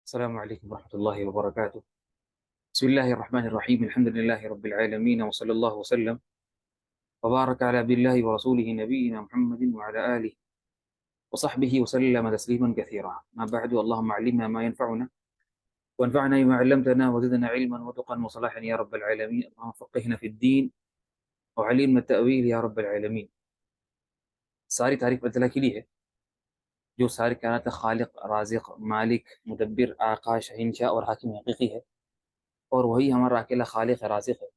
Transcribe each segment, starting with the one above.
السلام عليكم ورحمة الله وبركاته. بسم الله الرحمن الرحيم. الحمد لله رب العالمين، وصلى الله وسلم وبارك على عبد الله ورسوله نبينا محمد وعلى آله وصحبه وسلم تسليما كثيرا. ما بعد، اللهم علمنا ما ينفعنا وانفعنا بما علمتنا وزدنا علما وتقا وصلاحا يا رب العالمين. اللهم فقهنا في الدين وعلمنا التأويل يا رب العالمين. ساری تعریف اللہ کے لیے ہے جو ساری کائنات کا خالق، رازق، مالک، مدبر، آقا، شہنشاہ اور حاکم حقیقی ہے، اور وہی ہمارا اکیلا خالق ہے، رازق ہے،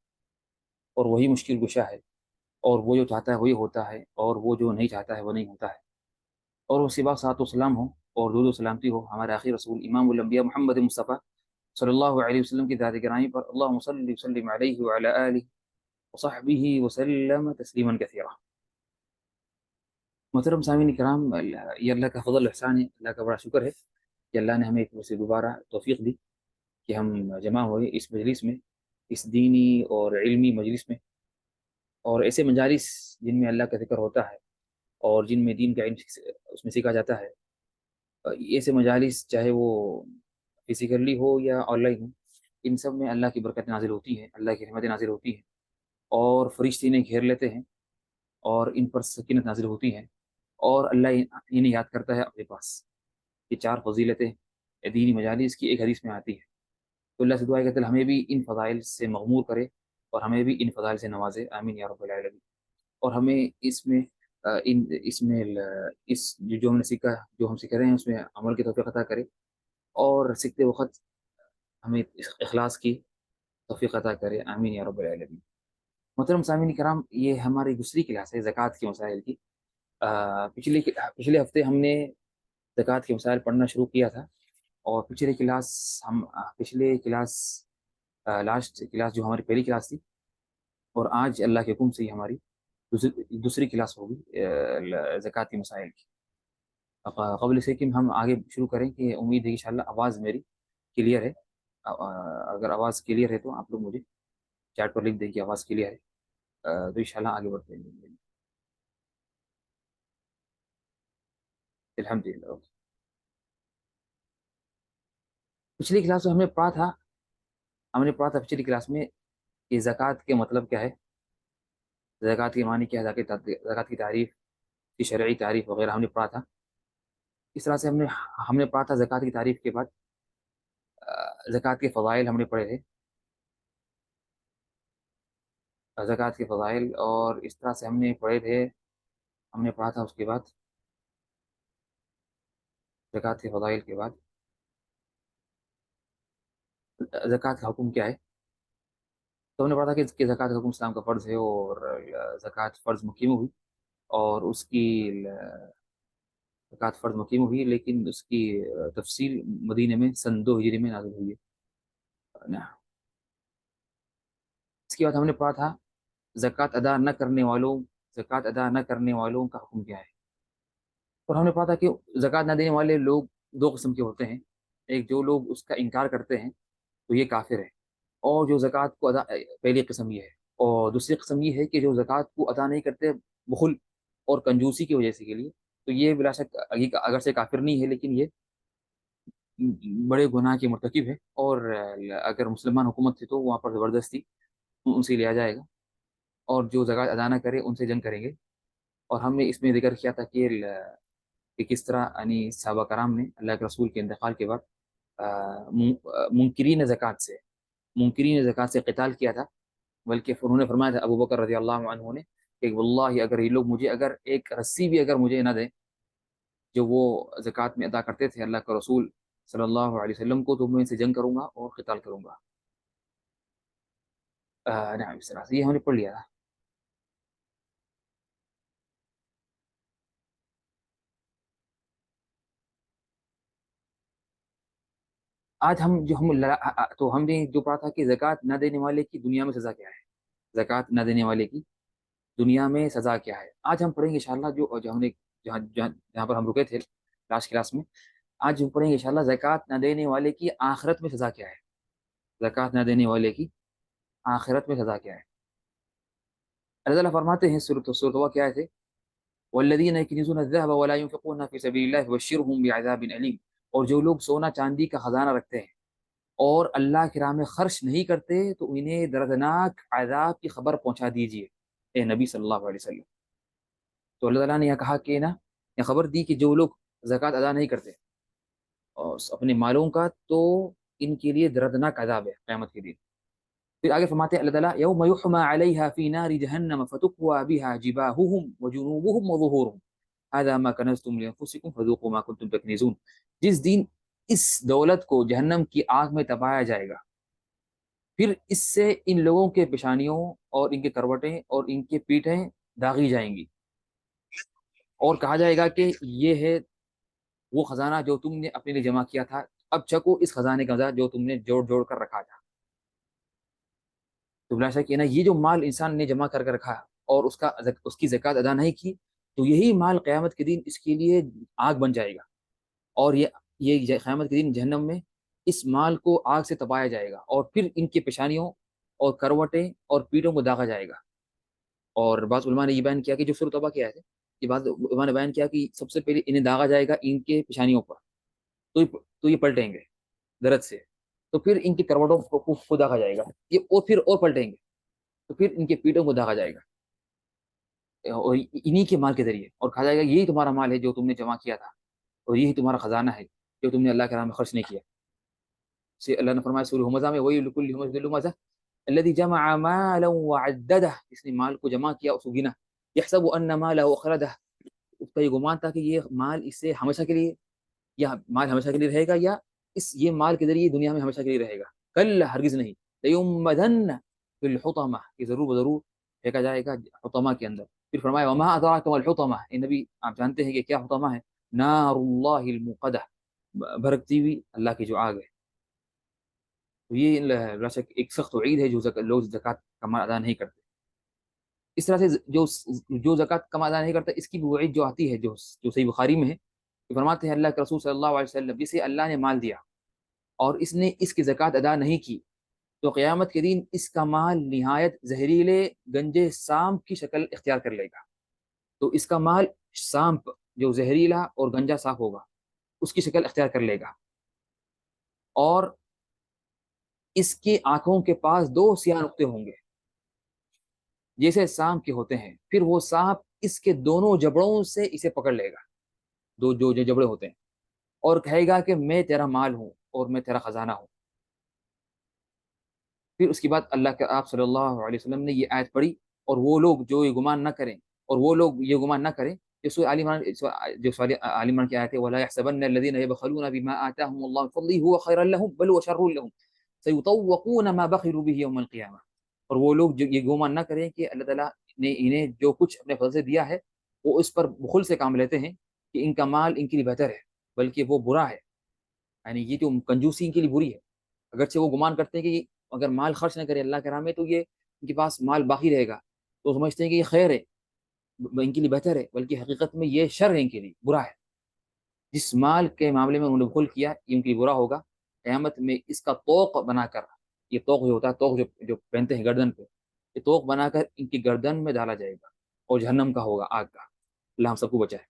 اور وہی مشکل کشا ہے، اور وہ جو چاہتا ہے وہی ہوتا ہے، اور وہ جو نہیں چاہتا ہے وہ نہیں ہوتا ہے۔ اور اسی بات صلاۃ و سلام ہو اور درود و سلامتی ہو ہمارے آخری رسول امام الانبیاء محمد مصطفیٰ صلی اللہ علیہ وسلم کی ذات گرامی پر۔ اللہم صلی وسلم علیہ وعلی آلہ وصحبہ وسلم تسلیما کثیرا۔ محترم سامعین کرام، یہ اللہ کا فضل احسان ہے، اللہ کا بڑا شکر ہے کہ اللہ نے ہمیں ایک سے دوبارہ توفیق دی کہ ہم جمع ہوئے اس مجلس میں، اس دینی اور علمی مجلس میں، اور ایسے مجالس جن میں اللہ کا ذکر ہوتا ہے اور جن میں دین کا علم اس میں سیکھا جاتا ہے۔ ایسے مجالس چاہے وہ فزیکلی ہو یا آن لائن ہو، ان سب میں اللہ کی برکت نازل ہوتی ہے، اللہ کی رحمت نازل ہوتی ہے، اور فرشتے انہیں گھیر لیتے ہیں اور ان پر سکینت نازل ہوتی ہے، اور اللہ انہیں یاد کرتا ہے اپنے پاس۔ یہ چار فضیلتیں دینی مجالس کی ایک حدیث میں آتی ہے۔ تو اللہ سے دعا ہے کہ ہمیں بھی ان فضائل سے مغمور کرے اور ہمیں بھی ان فضائل سے نوازے، آمین یا رب العالمین۔ اور ہمیں اس میں اس جو ہم نے سیکھا، جو ہم سیکھ رہے ہیں، اس میں عمل کی توفیق عطا کرے، اور سیکھتے وقت ہمیں اخلاص کی توفیق عطا کرے، آمین یا رب العالمین۔ محترم سامعین کرام، یہ ہماری دوسری کلاس ہے زکوٰۃ کے مسائل کی۔ پچھلے ہفتے ہم نے زکوٰۃ کے مسائل پڑھنا شروع کیا تھا، اور پچھلے کلاس لاسٹ کلاس جو ہماری پہلی کلاس تھی، اور آج اللہ کے حکم سے ہی ہماری دوسری کلاس ہوگی زکوٰۃ کے مسائل کی۔ قبل سے کہ ہم آگے شروع کریں، کہ امید ہے کہ انشاءاللہ آواز میری کلیئر ہے۔ اگر آواز کلیئر ہے تو آپ لوگ مجھے چیٹ پر لکھ دیں کہ آواز کلیئر ہے، تو انشاءاللہ آگے بڑھتے ہیں الحمدللہ۔ پچھلی کلاس میں ہم نے پڑھا تھا پچھلی کلاس میں کہ زکوٰۃ کے مطلب کیا ہے، زکوٰۃ کے معنی کیا ہے، زکوٰۃ کی تعریف، کی شرعی تعریف وغیرہ ہم نے پڑھا تھا۔ اس طرح سے ہم نے پڑھا تھا زکوٰۃ کی تعریف کے بعد زکوٰۃ کے فضائل ہم نے پڑھے تھے، زکوٰۃ کے فضائل، اور اس طرح سے ہم نے پڑھا تھا اس کے بعد زکوٰۃ کے فضائل کے بعد زکوٰۃ کا حکم کیا ہے۔ تو ہم نے پڑھا تھا کہ زکوٰۃ کا حکم اسلام کا فرض ہے، اور زکوٰۃ فرض مقیم ہوئی، اور اس کی زکوٰۃ فرض مقیم ہوئی، لیکن اس کی تفصیل مدینہ میں سن 2 ہجری میں نازل ہوئی ہے۔ اس کے بعد ہم نے پڑھا تھا زکوٰۃ ادا نہ کرنے والوں کا حکم کیا ہے، اور ہم نے پڑھا تھا کہ زکوٰۃ نہ دینے والے لوگ 2 قسم کے ہوتے ہیں۔ ایک، جو لوگ اس کا انکار کرتے ہیں تو یہ کافر ہے، اور جو زکوٰۃ کو پہلی قسم یہ ہے، اور دوسری قسم یہ ہے کہ جو زکوٰۃ کو ادا نہیں کرتے بخل اور کنجوسی کی وجہ سے کے لیے، تو یہ بلا شک اگر سے کافر نہیں ہے، لیکن یہ بڑے گناہ کے مرتکب ہے، اور اگر مسلمان حکومت تھی تو وہاں پر زبردستی ان سے لیا جائے گا، اور جو زکوٰۃ ادا نہ کرے ان سے جنگ کریں گے۔ اور ہم نے اس میں ذکر کیا تھا کہ کس طرح یعنی صحابہ کرام نے اللہ کے رسول کے انتقال کے بعد منکرین زکوٰۃ سے قتال کیا تھا، بلکہ انہوں نے فرمایا تھا، ابو بکر رضی اللہ عنہ نے، کہ واللہ اگر یہ لوگ مجھے اگر ایک رسی بھی اگر مجھے نہ دیں جو وہ زکوٰۃ میں ادا کرتے تھے اللہ کا رسول صلی اللہ علیہ وسلم کو، تو میں ان سے جنگ کروں گا اور قتال کروں گا۔ نعم، اس طرح سے یہ ہم نے پڑھ لیا تھا۔ آج ہم نے جو پڑھا تھا کہ زکوٰۃ نہ دینے والے کی دنیا میں سزا کیا ہے، زکوٰۃ نہ دینے والے کی دنیا میں سزا کیا ہے۔ آج ہم پڑھیں گے انشاءاللہ جو ہم نے جہاں پر ہم رکے تھے لاسٹ کلاس میں، آج ہم پڑھیں گے انشاءاللہ زکوٰۃ نہ دینے والے کی آخرت میں سزا کیا ہے، زکوٰۃ نہ دینے والے کی آخرت میں سزا کیا ہے۔ اللہ تعالیٰ فرماتے ہیں سورۃ توبہ کی آیت ہے، والذین یکنزون الذهب ولا ينفقونها في سبيل الله فبشرهم بعذاب أليم۔ اور جو لوگ سونا چاندی کا خزانہ رکھتے ہیں اور اللہ کی راہ میں خرچ نہیں کرتے تو انہیں دردناک عذاب کی خبر پہنچا دیجیے اے نبی صلی اللہ علیہ وسلم۔ تو اللہ تعالیٰ نے یہ کہا کہ نا، یہ خبر دی کہ جو لوگ زکوٰۃ ادا نہیں کرتے اور اپنے مالوں کا، تو ان کے لیے دردناک عذاب ہے قیامت کے دن۔ پھر آگے فرماتے ہیں اللہ تعالیٰ، یوم یحمى علیہا فی نار جہنم فتکوی بہا جباہہم وجنوبہم وظہورہم هذا ما کنزتم لانفسکم فذوقوا ما کنتم تکنزون۔ جس دن اس دولت کو جہنم کی آگ میں تپایا جائے گا، پھر اس سے ان لوگوں کے پیشانیوں اور ان کے کروٹیں اور ان کے پیٹھیں داغی جائیں گی، اور کہا جائے گا کہ یہ ہے وہ خزانہ جو تم نے اپنے لیے جمع کیا تھا، اب چکو اس خزانے کا مزہ جو تم نے جوڑ جوڑ کر رکھا تھا۔ تو بلا شک یہ نا، یہ جو مال انسان نے جمع کر رکھا اور اس کی زکوٰۃ ادا نہیں کی، تو یہی مال قیامت کے دن اس کے لیے آگ بن جائے گا، اور یہ قیامت کے دن جہنم میں اس مال کو آگ سے تپایا جائے گا، اور پھر ان کی پیشانیوں اور کروٹیں اور پیٹوں کو داغا جائے گا۔ اور بعض علماء نے یہ بیان کیا کہ جو سورۃ توبہ کی آیت ہے، یہ بعض علماء نے بیان کیا کہ سب سے پہلے انہیں داغا جائے گا ان کے پیشانیوں پر، تو یہ پلٹیں گے درد سے، تو پھر ان کی کروٹوں کو داغا جائے گا، یہ اور پھر اور پلٹیں گے، تو پھر ان کے پیٹوں کو داغا جائے گا، اور انہی کے مال کے ذریعے، اور کہا جائے گا یہی تمہارا مال ہے جو تم نے جمع کیا تھا، اور یہی تمہارا خزانہ ہے جو تم نے اللہ کے راہ میں خرچ نہیں کیا۔ سے اللہ نے فرمایا سورہ ہمزہ میں، وَيْلٌ لِكُلِّ هُمَزَةٍ لُمَزَةٍ الَّذِي جَمَعَ مَالًا وَعَدَّدَهُ، اس نے مال کو جمع کیا، اس کو گنا، يَحْسَبُ أَنَّ مَالَهُ أَخْلَدَهُ، اس کا یہ گمان تھا کہ یہ مال اس سے ہمیشہ کے لیے، یا مال ہمیشہ کے لیے رہے گا، یا یہ مال کے ذریعے دنیا میں ہمیشہ کے لیے رہے گا۔ کل ہرگز نہیں، لَيُنبَذَنَّ فِي الْحُطَمَةِ، کہ ضرور بضرور پھینکا جائے گا حطمہ کے اندر۔ پھر فرمایا وَمَا أَدْرَاكَ مَا الْحُطَمَةُ، اے نبی آپ جانتے ہیں کہ کیا حطمہ ہے؟ نار اللہ الموقدہ، بھڑکتی ہوئی اللہ کی جو آگ ہے۔ تو یہ بلا شک ایک سخت وعید ہے جو لوگ زکوٰۃ کا مال ادا نہیں کرتے۔ اس طرح سے جو زکوٰۃ کا مال ادا نہیں کرتا، اس کی بھی وعید جو آتی ہے، جو صحیح بخاری میں ہے، کہ فرماتے ہیں اللہ کے رسول صلی اللہ علیہ وسلم، جسے اللہ نے مال دیا اور اس نے اس کی زکوٰۃ ادا نہیں کی، تو قیامت کے دن اس کا مال نہایت زہریلے گنجے سانپ کی شکل اختیار کر لے گا۔ تو اس کا مال سانپ جو زہریلا اور گنجا سانپ ہوگا اس کی شکل اختیار کر لے گا، اور اس کی آنکھوں کے پاس دو سیاہ نقطے ہوں گے جیسے سانپ کے ہوتے ہیں، پھر وہ سانپ اس کے دونوں جبڑوں سے اسے پکڑ لے گا، جو جبڑے ہوتے ہیں، اور کہے گا کہ میں تیرا مال ہوں اور میں تیرا خزانہ ہوں۔ پھر اس کے بعد اللہ کے آپ صلی اللہ علیہ وسلم نے یہ آیت پڑھی، اور وہ لوگ جو یہ گمان نہ کریں، جو سورہ آل عمران کی آیت ہے، وَلَا يَحْسَبَنَّ الَّذِينَ يَبْخَلُونَ بِمَا آتَاهُمُ اللَّهُ مِن فَضْلِهِ هُوَ خَيْرًا لَهُم بَلْ هُوَ شَرٌّ لَهُم سَيُطَوَّقُونَ مَا بَخِلُوا بِهِ يَوْمَ الْقِيَامَةِ۔ اور وہ لوگ جو یہ گمان نہ کریں کہ اللہ تعالیٰ نے انہیں جو کچھ اپنے فضل سے دیا ہے وہ اس پر بخل سے کام لیتے ہیں کہ ان کا مال ان کے لیے بہتر ہے، بلکہ وہ برا ہے، یعنی یہ جو کنجوسی ان کے لیے بری ہے۔ اگرچہ وہ گمان کرتے ہیں کہ اگر مال خرچ نہ کرے اللہ کے راہ میں تو یہ ان کے پاس مال باقی رہے گا، تو سمجھتے ہیں کہ یہ خیر ہے، ان کے لیے بہتر ہے، بلکہ حقیقت میں یہ شر ہے، ان کے لیے برا ہے۔ جس مال کے معاملے میں انہوں نے بخل کیا یہ ان کے لیے برا ہوگا۔ قیامت میں اس کا طوق بنا کر، یہ طوق جو ہوتا ہے، طوق جو پہنتے ہیں گردن پہ، یہ طوق بنا کر ان کی گردن میں ڈالا جائے گا، اور جہنم کا ہوگا، آگ کا۔ اللہ ہم سب کو بچائے۔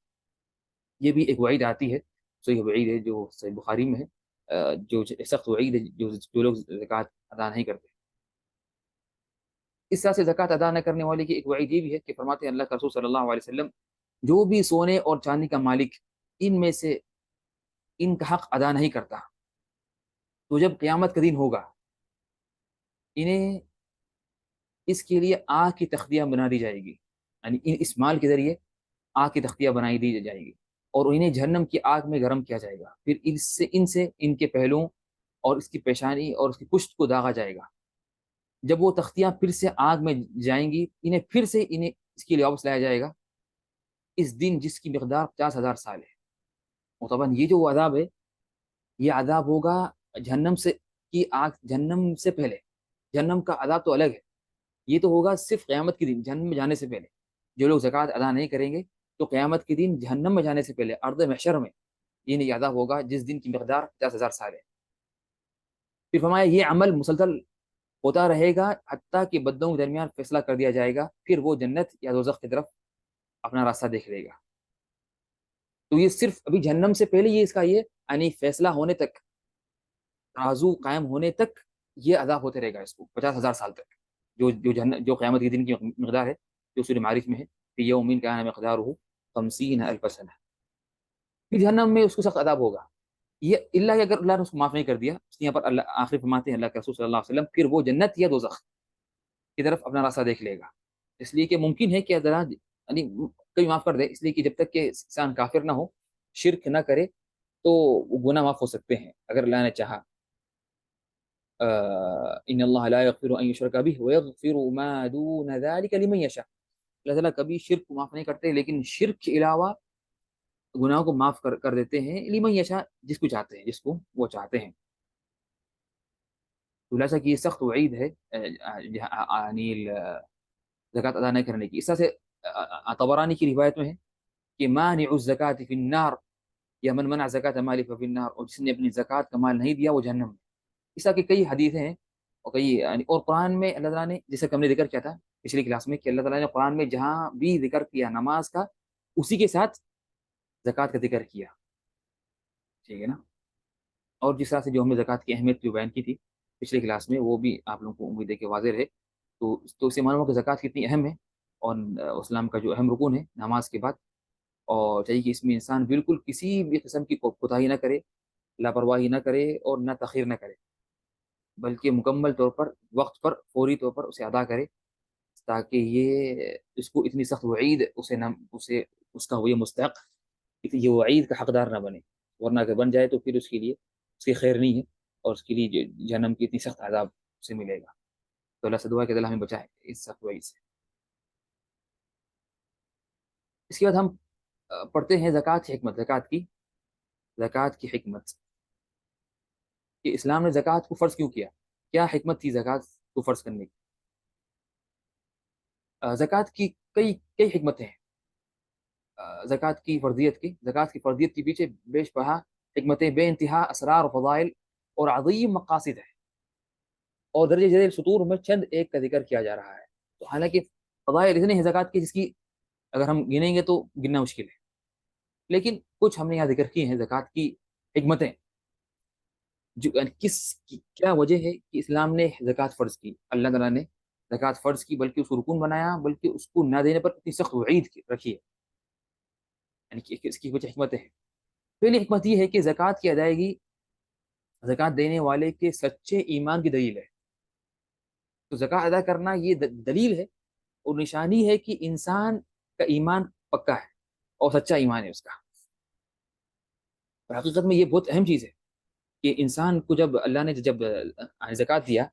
یہ بھی ایک وعید آتی ہے، صحیح وعید ہے جو صحیح بخاری میں ہے، جو سخت وعید ہے جو لوگ زکوٰۃ ادا نہیں کرتے۔ اس طرح سے زکوٰۃ ادا نہ کرنے والے کی ایک وعید یہ بھی ہے کہ فرماتے ہیں اللہ کے رسول صلی اللہ علیہ وسلم، جو بھی سونے اور چاندی کا مالک ان میں سے ان کا حق ادا نہیں کرتا، تو جب قیامت کا دن ہوگا انہیں اس کے لیے آگ کی تختیاں بنا دی جائے گی، یعنی اس مال کے ذریعے آگ کی تختیاں بنائی دی جائے گی، اور انہیں جہنم کی آگ میں گرم کیا جائے گا، پھر ان کے پہلوؤں اور اس کی پیشانی اور اس کی پشت کو داغا جائے گا۔ جب وہ تختیاں پھر سے آگ میں جائیں گی، انہیں پھر سے اس کے لیے واپس لایا جائے گا اس دن جس کی مقدار 50,000 سال ہے۔ مطلب یہ جو عذاب ہے، یہ عذاب ہوگا جہنم سے کی آگ، جہنم سے پہلے۔ جہنم کا عذاب تو الگ ہے، یہ تو ہوگا صرف قیامت کے دن جہنم میں جانے سے پہلے۔ جو لوگ زکوٰۃ ادا نہیں کریں گے تو قیامت کے دن جہنم میں جانے سے پہلے ارض محشر میں یہ نہیں عذاب ہوگا جس دن کی مقدار 50,000 سال ہے۔ پھر فرمایا یہ عمل مسلسل ہوتا رہے گا حتیٰ کہ بدوں کے درمیان فیصلہ کر دیا جائے گا، پھر وہ جنت یا دوزخ کی طرف اپنا راستہ دیکھ لے گا۔ تو یہ صرف ابھی جہنم سے پہلے یہ اس کا یہ یعنی فیصلہ ہونے تک، ترازو قائم ہونے تک یہ عذاب ہوتے رہے گا اس کو 50,000 سال تک، جو قیامت کے دن کی مقدار ہے، جو سورہ معارف میں ہے، فی یوم کان مقدارہ 50,000 سنہ، پھر جہنم میں اس کو سخت عذاب ہوگا، یہ اللہ کہ اگر اللہ نے اس کو معاف نہیں کر دیا، اس لیے یہاں پر اللہ آخر فرماتے ہیں اللہ کے رسول صلی اللہ علیہ وسلم، پھر وہ جنت یا دوزخ کی طرف اپنا راستہ دیکھ لے گا، اس لیے کہ ممکن ہے کہ اللہ یعنی کبھی معاف کر دے، اس لیے کہ جب تک کہ انسان کافر نہ ہو، شرک نہ کرے، تو وہ گناہ معاف ہو سکتے ہیں اگر اللہ نے چاہا۔ ان اللہ لا یغفر ان یشرک به ویغفر ما دون ذلك لمن یشاء، اللہ تعالیٰ کبھی شرک کو معاف نہیں کرتے، لیکن شرک کے علاوہ گناہوں کو معاف کر دیتے ہیں، لمن یشاء، جس کو چاہتے ہیں، جس کو وہ چاہتے ہیں۔ خلاصہ کہ یہ سخت وعید ہے یعنی زکوٰۃ ادا نہیں کرنے کی۔ اس طرح سے طبرانی کی روایت میں ہے کہ مانع الزکاة فی النار، یا من منع زکاة مال ففی النار، اور جس نے اپنی زکوٰۃ کا مال نہیں دیا وہ جہنم میں۔ اس طرح کی کئی حدیثیں ہیں، اور کئی یعنی اور قرآن میں اللہ تعالیٰ نے، جیسے کہ ہم نے ذکر کیا تھا پچھلی کلاس میں، کہ اللہ تعالیٰ نے قرآن میں جہاں بھی ذکر کیا نماز کا، اسی کے ساتھ زکوٰۃ کا ذکر کیا، ٹھیک ہے نا۔ اور جس طرح سے جو ہم نے زکوٰۃ کی اہمیت جو بیان کی تھی پچھلی کلاس میں، وہ بھی آپ لوگوں کو امید ہے کہ واضح رہے، تو اس سے معلوم ہو کہ زکوٰۃ کتنی اہم ہے، اور اسلام کا جو اہم رکن ہے نماز کے بعد، اور چاہیے کہ اس میں انسان بالکل کسی بھی قسم کی کوتاہی نہ کرے، لاپرواہی نہ کرے، اور نہ تاخیر نہ کرے، بلکہ مکمل طور پر وقت پر فوری طور پر اسے ادا کرے، تاکہ یہ اس کو اتنی سخت وعید اسے اس کا وہ یہ مستحق، یہ وعید کا حقدار نہ بنے، ورنہ اگر بن جائے تو پھر اس کے لیے اس کی خیر نہیں ہے، اور اس کے لیے جہنم کی اتنی سخت عذاب اسے ملے گا۔ تو اللہ سے دعا ہے کہ اللہ ہمیں بچائے اس سخت وعید سے۔ اس کے بعد ہم پڑھتے ہیں زکوٰۃ کی حکمت، زکوٰۃ کی حکمت، کہ اسلام نے زکوٰۃ کو فرض کیوں کیا، کیا حکمت تھی زکوٰۃ کو فرض کرنے کی۔ زکوٰۃ کی کئی کئی حکمتیں ہیں، زکوٰۃ کی فرضیت کے پیچھے بیش بہا حکمتیں، بے انتہا اسرار و فضائل اور عظیم مقاصد ہیں، اور درجہ ذیل سطور میں چند ایک کا ذکر کیا جا رہا ہے۔ تو حالانکہ فضائل اتنے ہیں زکوٰۃ کی، جس کی اگر ہم گنیں گے تو گننا مشکل ہے، لیکن کچھ ہم نے یہاں ذکر کی ہیں زکوٰۃ کی حکمتیں، جو کیا وجہ ہے کہ اسلام نے زکوٰۃ فرض کی، اللہ تعالیٰ نے زکوٰۃ فرض کی، بلکہ اس کو رکن بنایا، بلکہ اس کو نہ دینے پر اتنی سخت وعید رکھی ہے، یعنی کہ اس کی کچھ حکمتیں ہیں۔ پہلی حکمت یہ ہے کہ زکوٰۃ کی ادائیگی زکوٰۃ دینے والے کے سچے ایمان کی دلیل ہے۔ تو زکوٰۃ ادا کرنا یہ دلیل ہے اور نشانی ہے کہ انسان کا ایمان پکا ہے اور سچا ایمان ہے اس کا۔ اور حقیقت میں یہ بہت اہم چیز ہے کہ انسان کو جب اللہ نے جب زکوٰۃ دیا،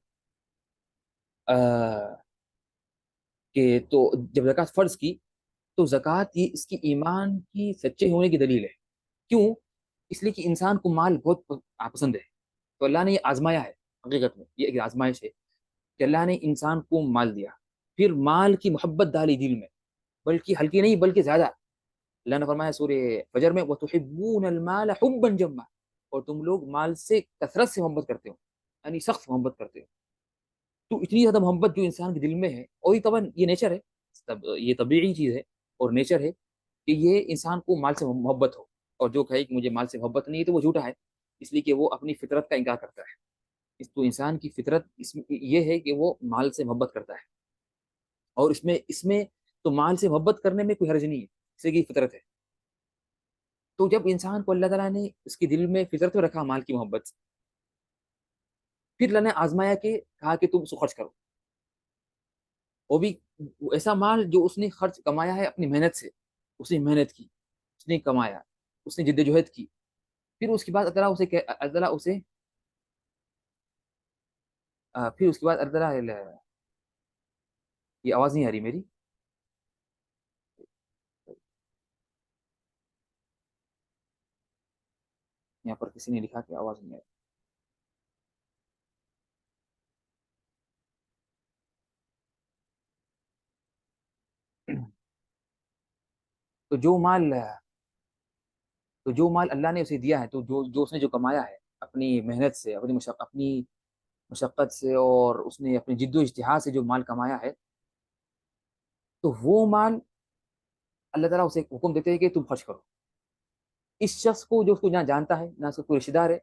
کہ تو جب زکوٰۃ فرض کی، تو زکوٰۃ یہ اس کی ایمان کی سچے ہونے کی دلیل ہے۔ کیوں؟ اس لیے کہ انسان کو مال بہت پسند ہے، تو اللہ نے یہ آزمایا ہے، حقیقت میں یہ ایک آزمائش ہے کہ اللہ نے انسان کو مال دیا، پھر مال کی محبت ڈالی دل میں، بلکہ ہلکی نہیں بلکہ زیادہ۔ اللہ نے فرمایا سورہ فجر میں وَتُحِبُّونَ الْمَالَ حُبًّا جَمًّا، اور تم لوگ مال سے کثرت سے محبت کرتے ہو، یعنی سخت محبت کرتے ہو۔ تو اتنی زیادہ محبت جو انسان کے دل میں ہے، اور یہ طبعا یہ نیچر ہے، یہ طبیعی چیز ہے اور نیچر ہے کہ یہ انسان کو مال سے محبت ہو، اور جو کہے کہ مجھے مال سے محبت نہیں ہے تو وہ جھوٹا ہے، اس لیے کہ وہ اپنی فطرت کا انکار کرتا ہے۔ تو انسان کی فطرت یہ ہے کہ وہ مال سے محبت کرتا ہے، اور اس میں تو مال سے محبت کرنے میں کوئی حرج نہیں ہے، اس کی فطرت ہے۔ تو جب انسان کو اللہ تعالیٰ نے اس کے دل میں فطرت میں رکھا مال کی محبت، پھر اللہ نے آزمایا کہ کہا کہ تم اس کو خرچ کرو، وہ بھی ایسا مال جو اس نے خرچ کمایا ہے اپنی محنت سے، اس نے محنت کی، اس نے کمایا، اس نے جد جہد کی، پھر اس کے بعد اللہ تعالیٰ اسے پھر اس کے بعد اللہ تعالیٰ، یہ آواز نہیں آ رہی میری، یہاں پر کسی نے لکھا کہ آواز نہیں آ رہی۔ تو جو مال اللہ نے اسے دیا ہے، تو جو اس نے جو کمایا ہے اپنی محنت سے، اپنی مشقت سے، اور اس نے اپنی جد و اجتہاد سے جو مال کمایا ہے، تو وہ مال اللہ تعالیٰ اسے حکم دیتے ہیں کہ تم خرچ کرو، اس شخص کو جو اس کو نہ جانتا ہے نہ اس کا کوئی رشتہ دار ہے،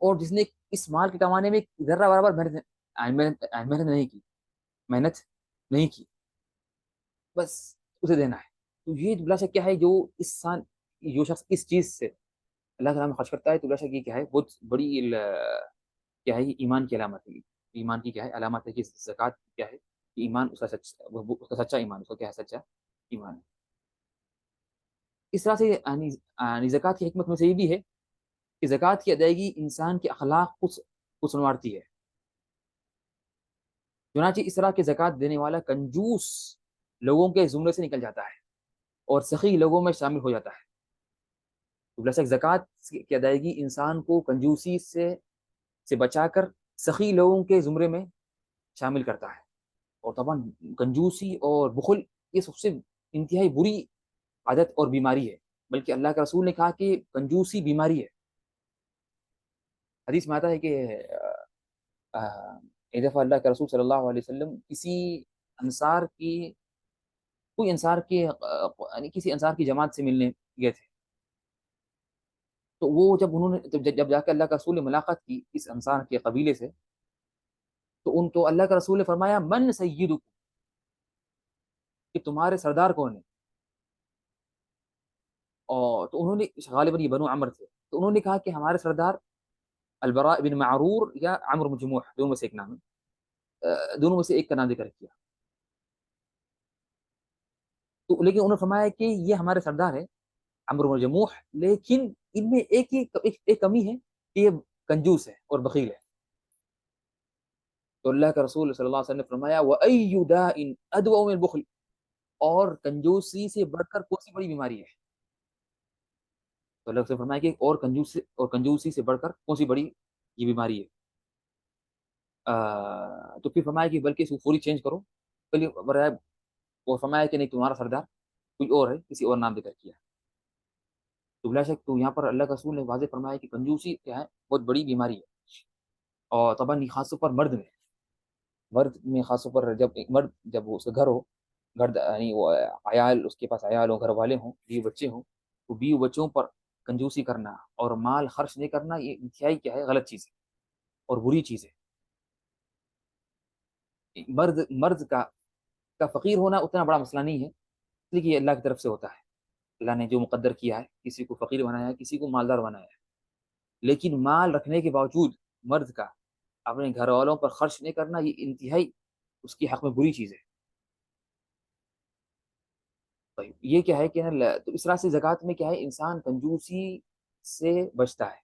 اور جس نے اس مال کے کمانے میں ذرہ برابر محنت نہیں کی، محنت نہیں کی، بس اسے دینا ہے. تو یہ بلا شک کیا ہے، جو شخص اس چیز سے اللہ تعالیٰ میں خرچ کرتا ہے، تو بلا شک یہ کیا ہے، بہت بڑی کیا ہے، یہ ایمان کی علامت ہے. ایمان کی کیا ہے علامت ہے کہ زکوٰۃ کیا ہے کہ ایمان اس کا اس کا سچا ایمان، اس کا کیا ہے، سچا ایمان ہے. اس طرح سے زکوٰۃ کی حکمت میں سے یہ بھی ہے کہ زکوٰۃ کی ادائیگی انسان کے اخلاق کو سنوارتی ہے. چنانچہ اس طرح کے زکوٰۃ دینے والا کنجوس لوگوں کے زمرے سے نکل جاتا ہے اور سخی لوگوں میں شامل ہو جاتا ہے. تو بلا شک زکوٰۃ کی ادائیگی انسان کو کنجوسی سے بچا کر سخی لوگوں کے زمرے میں شامل کرتا ہے. اور طبعا کنجوسی اور بخل یہ سب سے انتہائی بری عادت اور بیماری ہے، بلکہ اللہ کے رسول نے کہا کہ کنجوسی بیماری ہے. حدیث میں آتا ہے کہ ایک دفعہ اللہ کے رسول صلی اللہ علیہ وسلم انصار کی کوئی انصار کے یعنی کسی انصار کی جماعت سے ملنے گئے تھے. تو وہ جب انہوں نے جب جا کے اللہ کے رسول نے ملاقات کی اس انصار کے قبیلے سے، تو اللہ کے رسول نے فرمایا من سیدکم، کہ تمہارے سردار کون ہے. اور تو انہوں نے غالباً یہ بنو عمر تھے، تو انہوں نے کہا کہ ہمارے سردار البراء بن معرور یا عمرو بن جموح، دونوں میں سے ایک نام ہے، دونوں میں سے ایک کا نام ذکر کیا. تو لیکن انہوں نے فرمایا کہ یہ ہمارے سردار ہے عمرو بن جموح، لیکن ان میں ایک کمی ہے کہ یہ کنجوس ہے اور بخیل ہے. تو اللہ کے رسول صلی اللہ علیہ وسلم نے فرمایا وَأَيُّ دَاءٍ أَدْوَأُ مِنَ الْبُخْلِ، اور کنجوسی سے بڑھ کر کون سی بڑی بیماری ہے. تو اللہ سے فرمایا کہ اور کنجوسی سے بڑھ کر کون سی بڑی یہ بیماری ہے. تو پھر فرمایا کہ بلکہ اس کو پوری چینج کرو. وہ فرمایا کہ نہیں، تمہارا سردار کوئی اور ہے، کسی اور نام ذکر کیا. تو بلا شک تو یہاں پر اللہ کا رسول نے واضح فرمایا کہ کنجوسی کیا ہے، بہت بڑی بیماری ہے. اور طبعا خاص طور پر مرد میں خاص طور پر جب وہ اس کا گھر ہو، گھر یعنی وہ عیال، اس کے پاس عیال ہو، گھر والے ہوں، بیوی بچے ہوں، تو بیوی بچوں پر کنجوسی کرنا اور مال خرچ نہیں کرنا یہ انتہائی کیا ہے، غلط چیز ہے اور بری چیز ہے. مرد کا فقیر ہونا اتنا بڑا مسئلہ نہیں ہے، اس لیے کہ یہ اللہ کی طرف سے ہوتا ہے. اللہ نے جو مقدر کیا ہے، کسی کو فقیر بنایا ہے، کسی کو مالدار بنایا ہے. لیکن مال رکھنے کے باوجود مرد کا اپنے گھر والوں پر خرچ نہیں کرنا یہ انتہائی اس کی حق میں بری چیز ہے. طيب یہ کیا ہے کہ تو اس طرح سے زکوٰۃ میں کیا ہے، انسان کنجوسی سے بچتا ہے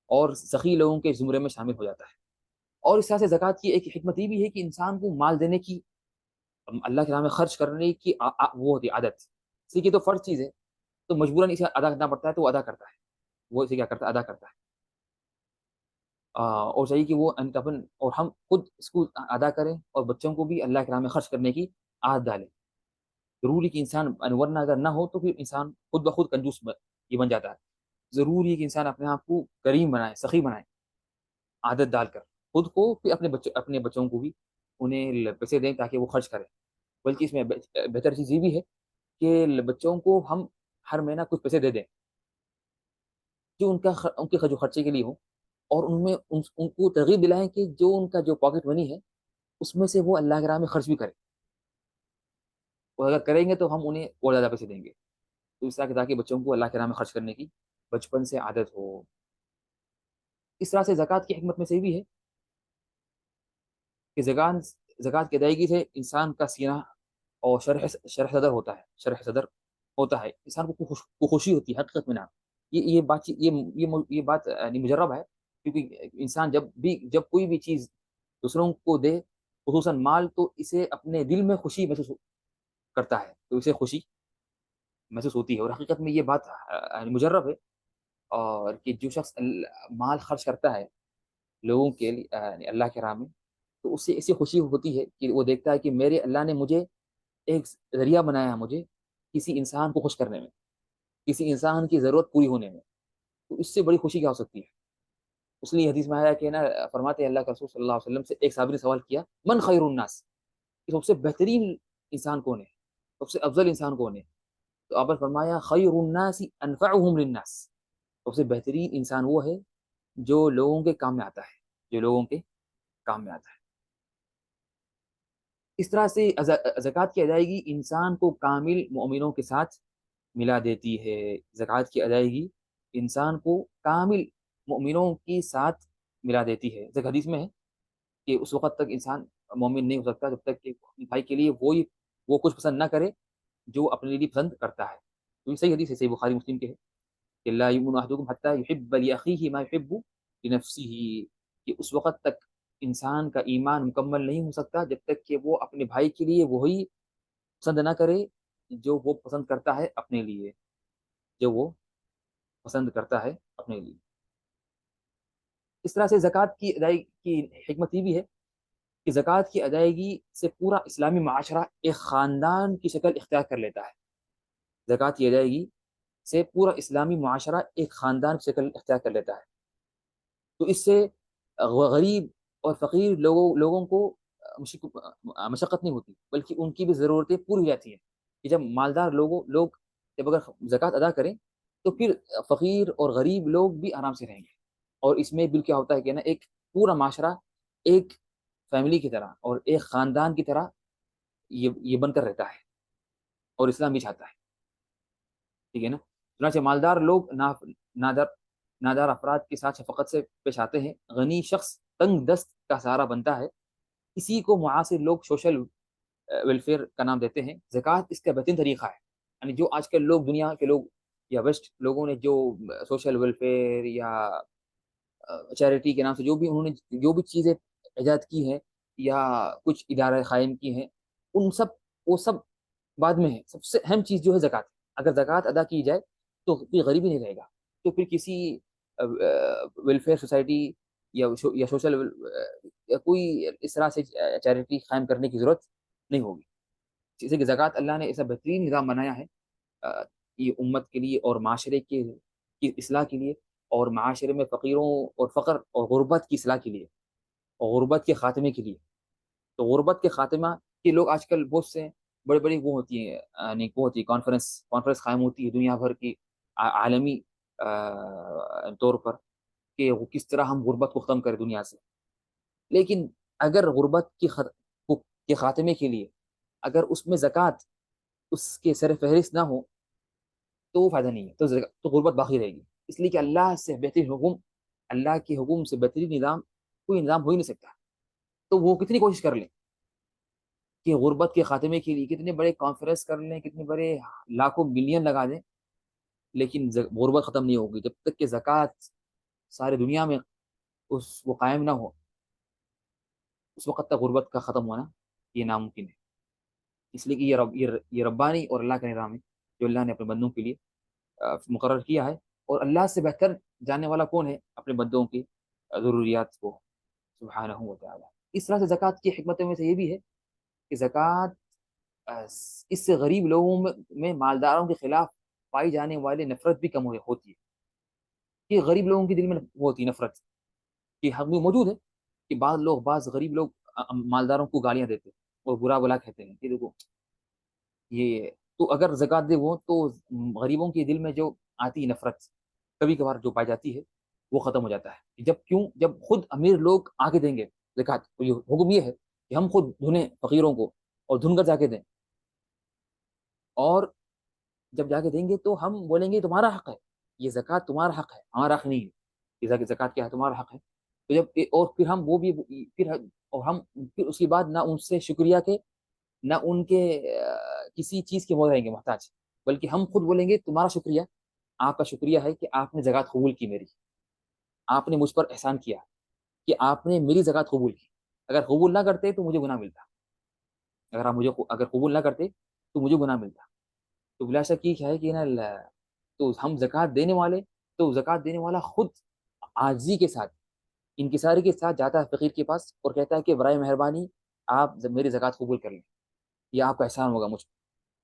اور سخی لوگوں کے زمرے میں شامل ہو جاتا ہے. اور اس طرح سے زکوٰۃ کی ایک حکمت یہ بھی ہے کہ انسان کو مال دینے کی، اللہ کے نام میں خرچ کرنے کی وہ ہوتی ہے عادت. اس لیے کہ تو فرض چیز ہے، تو مجبوراً اسے ادا کرنا پڑتا ہے، تو وہ ادا کرتا ہے، وہ اسے کیا کرتا ہے، ادا کرتا ہے. اور چاہیے کہ وہ اور ہم خود اس کو ادا کریں اور بچوں کو بھی اللہ کے نام میں خرچ کرنے کی عادت ڈالیں. ضروری کہ انسان، ورنہ اگر نہ ہو تو پھر انسان خود بخود کنجوس یہ بن جاتا ہے. ضروری ہے کہ انسان اپنے آپ کو کریم بنائے، سخی بنائے، عادت ڈال کر خود کو، پھر اپنے بچوں کو بھی انہیں پیسے دیں تاکہ وہ خرچ کریں. بلکہ اس میں بہتر چیز یہ بھی ہے کہ بچوں کو ہم ہر مہینہ کچھ پیسے دے دیں جو ان کے جو خرچے کے لیے ہو، اور ان کو ترغیب دلائیں کہ جو ان کا جو پاکٹ منی ہے اس میں سے وہ اللہ کے راہ میں خرچ بھی کریں. اور اگر کریں گے تو ہم انہیں اور زیادہ پیسے دیں گے. تو اس طرح کے تاکہ بچوں کو اللہ کے راہ میں خرچ کرنے کی بچپن سے عادت ہو. اس طرح سے زکوٰۃ کی حکمت میں سے یہ بھی ہے کہ زکوٰۃ کی ادائیگی سے انسان کا سینہ اور شرح صدر ہوتا ہے، شرح صدر ہوتا ہے. انسان کو خوشی ہوتی ہے، حقیقت میں نام یہ بات یعنی مجرب ہے. کیونکہ انسان جب کوئی بھی چیز دوسروں کو دے، خصوصاً مال، تو اسے اپنے دل میں خوشی محسوس کرتا ہے، تو اسے خوشی محسوس ہوتی ہے. اور حقیقت میں یہ بات مجرب ہے. اور کہ جو شخص مال خرچ کرتا ہے لوگوں کے لیے اللہ کے راہ میں، تو اس سے ایسی خوشی ہوتی ہے کہ وہ دیکھتا ہے کہ میرے اللہ نے مجھے ایک ذریعہ بنایا، مجھے کسی انسان کو خوش کرنے میں، کسی انسان کی ضرورت پوری ہونے میں. تو اس سے بڑی خوشی کیا ہو سکتی ہے. اس لیے حدیث میں آیا کہ نا، فرماتے ہیں اللہ کے رسول صلی اللہ علیہ وسلم سے ایک صحابی نے سوال کیا من خیر الناس، کہ سب سے بہترین انسان کون ہے، سب سے افضل انسان کون ہے. تو آپ نے فرمایا خیر الناس انفعهم للناس، سب سے بہترین انسان وہ ہے جو لوگوں کے کام میں آتا ہے، جو لوگوں کے کام میں آتا ہے۔ اس طرح سے زکوٰۃ کی ادائیگی انسان کو کامل مومنوں کے ساتھ ملا دیتی ہے۔ زکوٰۃ کی ادائیگی انسان کو کامل مومنوں کے ساتھ ملا دیتی ہے۔ ایک حدیث میں ہے کہ اس وقت تک انسان مومن نہیں ہو سکتا جب تک کہ اپنے بھائی کے لیے وہ کچھ پسند نہ کرے جو اپنے لیے پسند کرتا ہے۔ تو یہ صحیح حدیث ہے، صحیح بخاری مسلم کے ہے کہ لا یؤمن احدکم حتی یحب لاخیہ ما یحب لنفسہ، کہ اس وقت تک انسان کا ایمان مکمل نہیں ہو سکتا جب تک کہ وہ اپنے بھائی کے لیے وہی پسند نہ کرے جو وہ پسند کرتا ہے اپنے لیے، جو وہ پسند کرتا ہے اپنے لیے۔ اس طرح سے زکوٰۃ کی ادائیگی کی حکمت یہ بھی ہے کہ زکوٰۃ کی ادائیگی سے پورا اسلامی معاشرہ ایک خاندان کی شکل اختیار کر لیتا ہے۔ زکوٰۃ کی ادائیگی سے پورا اسلامی معاشرہ ایک خاندان کی شکل اختیار کر لیتا ہے، تو اس سے غریب اور فقیر لوگوں کو مشقت نہیں ہوتی، بلکہ ان کی بھی ضرورتیں پوری ہو جاتی ہیں کہ جب مالدار لوگ جب اگر زکوٰۃ ادا کریں تو پھر فقیر اور غریب لوگ بھی آرام سے رہیں گے، اور اس میں بل کیا ہوتا ہے کہ نا ایک پورا معاشرہ ایک فیملی کی طرح اور ایک خاندان کی طرح یہ بن کر رہتا ہے، اور اسلام بھی چاہتا ہے، ٹھیک ہے نا۔ چنانچہ مالدار لوگ نادار افراد کے ساتھ شفقت سے پیش آتے ہیں، غنی شخص تنگ دست کا سہارا بنتا ہے، اسی کو معاصر لوگ سوشل ویلفیئر کا نام دیتے ہیں۔ زکوٰۃ اس کا بہترین طریقہ ہے، یعنی جو آج کل لوگ دنیا کے لوگ یا ویسٹ لوگوں نے جو سوشل ویلفیئر یا چیریٹی کے نام سے انہوں نے جو بھی چیزیں ایجاد کی ہیں یا کچھ ادارے قائم کی ہیں، وہ سب بعد میں ہے۔ سب سے اہم چیز جو ہے زکوٰۃ، اگر زکوٰۃ ادا کی جائے تو پھر غریبی نہیں رہے گا، تو پھر کسی ویلفیئر سوسائٹی یا سوشل یا کوئی اس طرح سے چیریٹی قائم کرنے کی ضرورت نہیں ہوگی، جیسے کہ زکوٰۃ اللہ نے ایسا بہترین نظام بنایا ہے یہ امت کے لیے اور معاشرے کی اصلاح کے لیے، اور معاشرے میں فقیروں اور فقر اور غربت کی اصلاح کے لیے اور غربت کے خاتمے کے لیے۔ تو غربت کے خاتمہ کے لوگ آج کل بہت سے بڑے بڑی وہ ہوتی ہیں، یعنی وہ ہوتی ہے کانفرنس قائم ہوتی ہے دنیا بھر کی عالمی طور پر کہ وہ کس طرح ہم غربت کو ختم کریں دنیا سے، لیکن اگر غربت کے خاتمے کے لیے اگر اس میں زکوٰۃ اس کے سر فہرست نہ ہو تو وہ فائدہ نہیں ہے، تو غربت باقی رہے گی، اس لیے کہ اللہ کے حکم سے بہترین نظام کوئی نظام ہو ہی نہیں سکتا۔ تو وہ کتنی کوشش کر لیں کہ غربت کے خاتمے کے لیے کتنے بڑے کانفرنس کر لیں، کتنے بڑے لاکھوں ملین لگا دیں، لیکن غربت ختم نہیں ہوگی جب تک کہ زکوٰۃ سارے دنیا میں وہ قائم نہ ہو، اس وقت تک غربت کا ختم ہونا یہ ناممکن ہے۔ اس لیے کہ یہ ربانی اور اللہ کا نظام ہے جو اللہ نے اپنے بندوں کے لیے مقرر کیا ہے، اور اللہ سے بہتر جاننے والا کون ہے اپنے بندوں کی ضروریات کو، سبحانہ و تعالی۔ اس طرح سے زکوٰۃ کی حکمتوں میں سے یہ بھی ہے کہ زکوٰۃ اس سے غریب لوگوں میں مالداروں کے خلاف پائی جانے والی نفرت بھی کم ہوتی ہے، کہ غریب لوگوں کے دل میں وہ ہوتی ہے نفرت، کہ حق میں موجود ہے کہ بعض غریب لوگ مالداروں کو گالیاں دیتے اور برا بلا کہتے ہیں کہ دیکھو یہ، تو اگر زکوٰۃ دے وہ تو غریبوں کے دل میں جو آتی نفرت کبھی کبھار جو پائی جاتی ہے وہ ختم ہو جاتا ہے۔ جب خود امیر لوگ آگے دیں گے زکوٰۃ، تو یہ حکم یہ ہے کہ ہم خود دھنیں فقیروں کو اور دھن کر جا کے دیں، اور جب جا کے دیں گے تو ہم بولیں گے تمہارا حق ہے، یہ زکوٰۃ تمہارا حق ہے، ہمارا حق نہیں ہے، یہ زکوٰۃ کیا ہے تمہارا حق ہے۔ تو جب اور پھر ہم وہ بھی پھر اس کے بعد نہ ان سے شکریہ کے نہ ان کے کسی چیز کے ہو رہیں گے محتاج، بلکہ ہم خود بولیں گے تمہارا شکریہ، آپ کا شکریہ ہے کہ آپ نے زکوٰۃ قبول کی میری، آپ نے مجھ پر احسان کیا کہ آپ نے میری زکوٰۃ قبول کی، اگر قبول نہ کرتے تو مجھے گناہ ملتا، اگر قبول نہ کرتے تو مجھے گناہ ملتا۔ تو بلا شک یہ ہے کہ نا تو ہم زکوٰۃ دینے والا خود عاجزی کے ساتھ انکساری کے ساتھ جاتا ہے فقیر کے پاس اور کہتا ہے کہ برائے مہربانی آپ میری زکوٰۃ قبول کر لیں، یہ آپ کا احسان ہوگا مجھ پر۔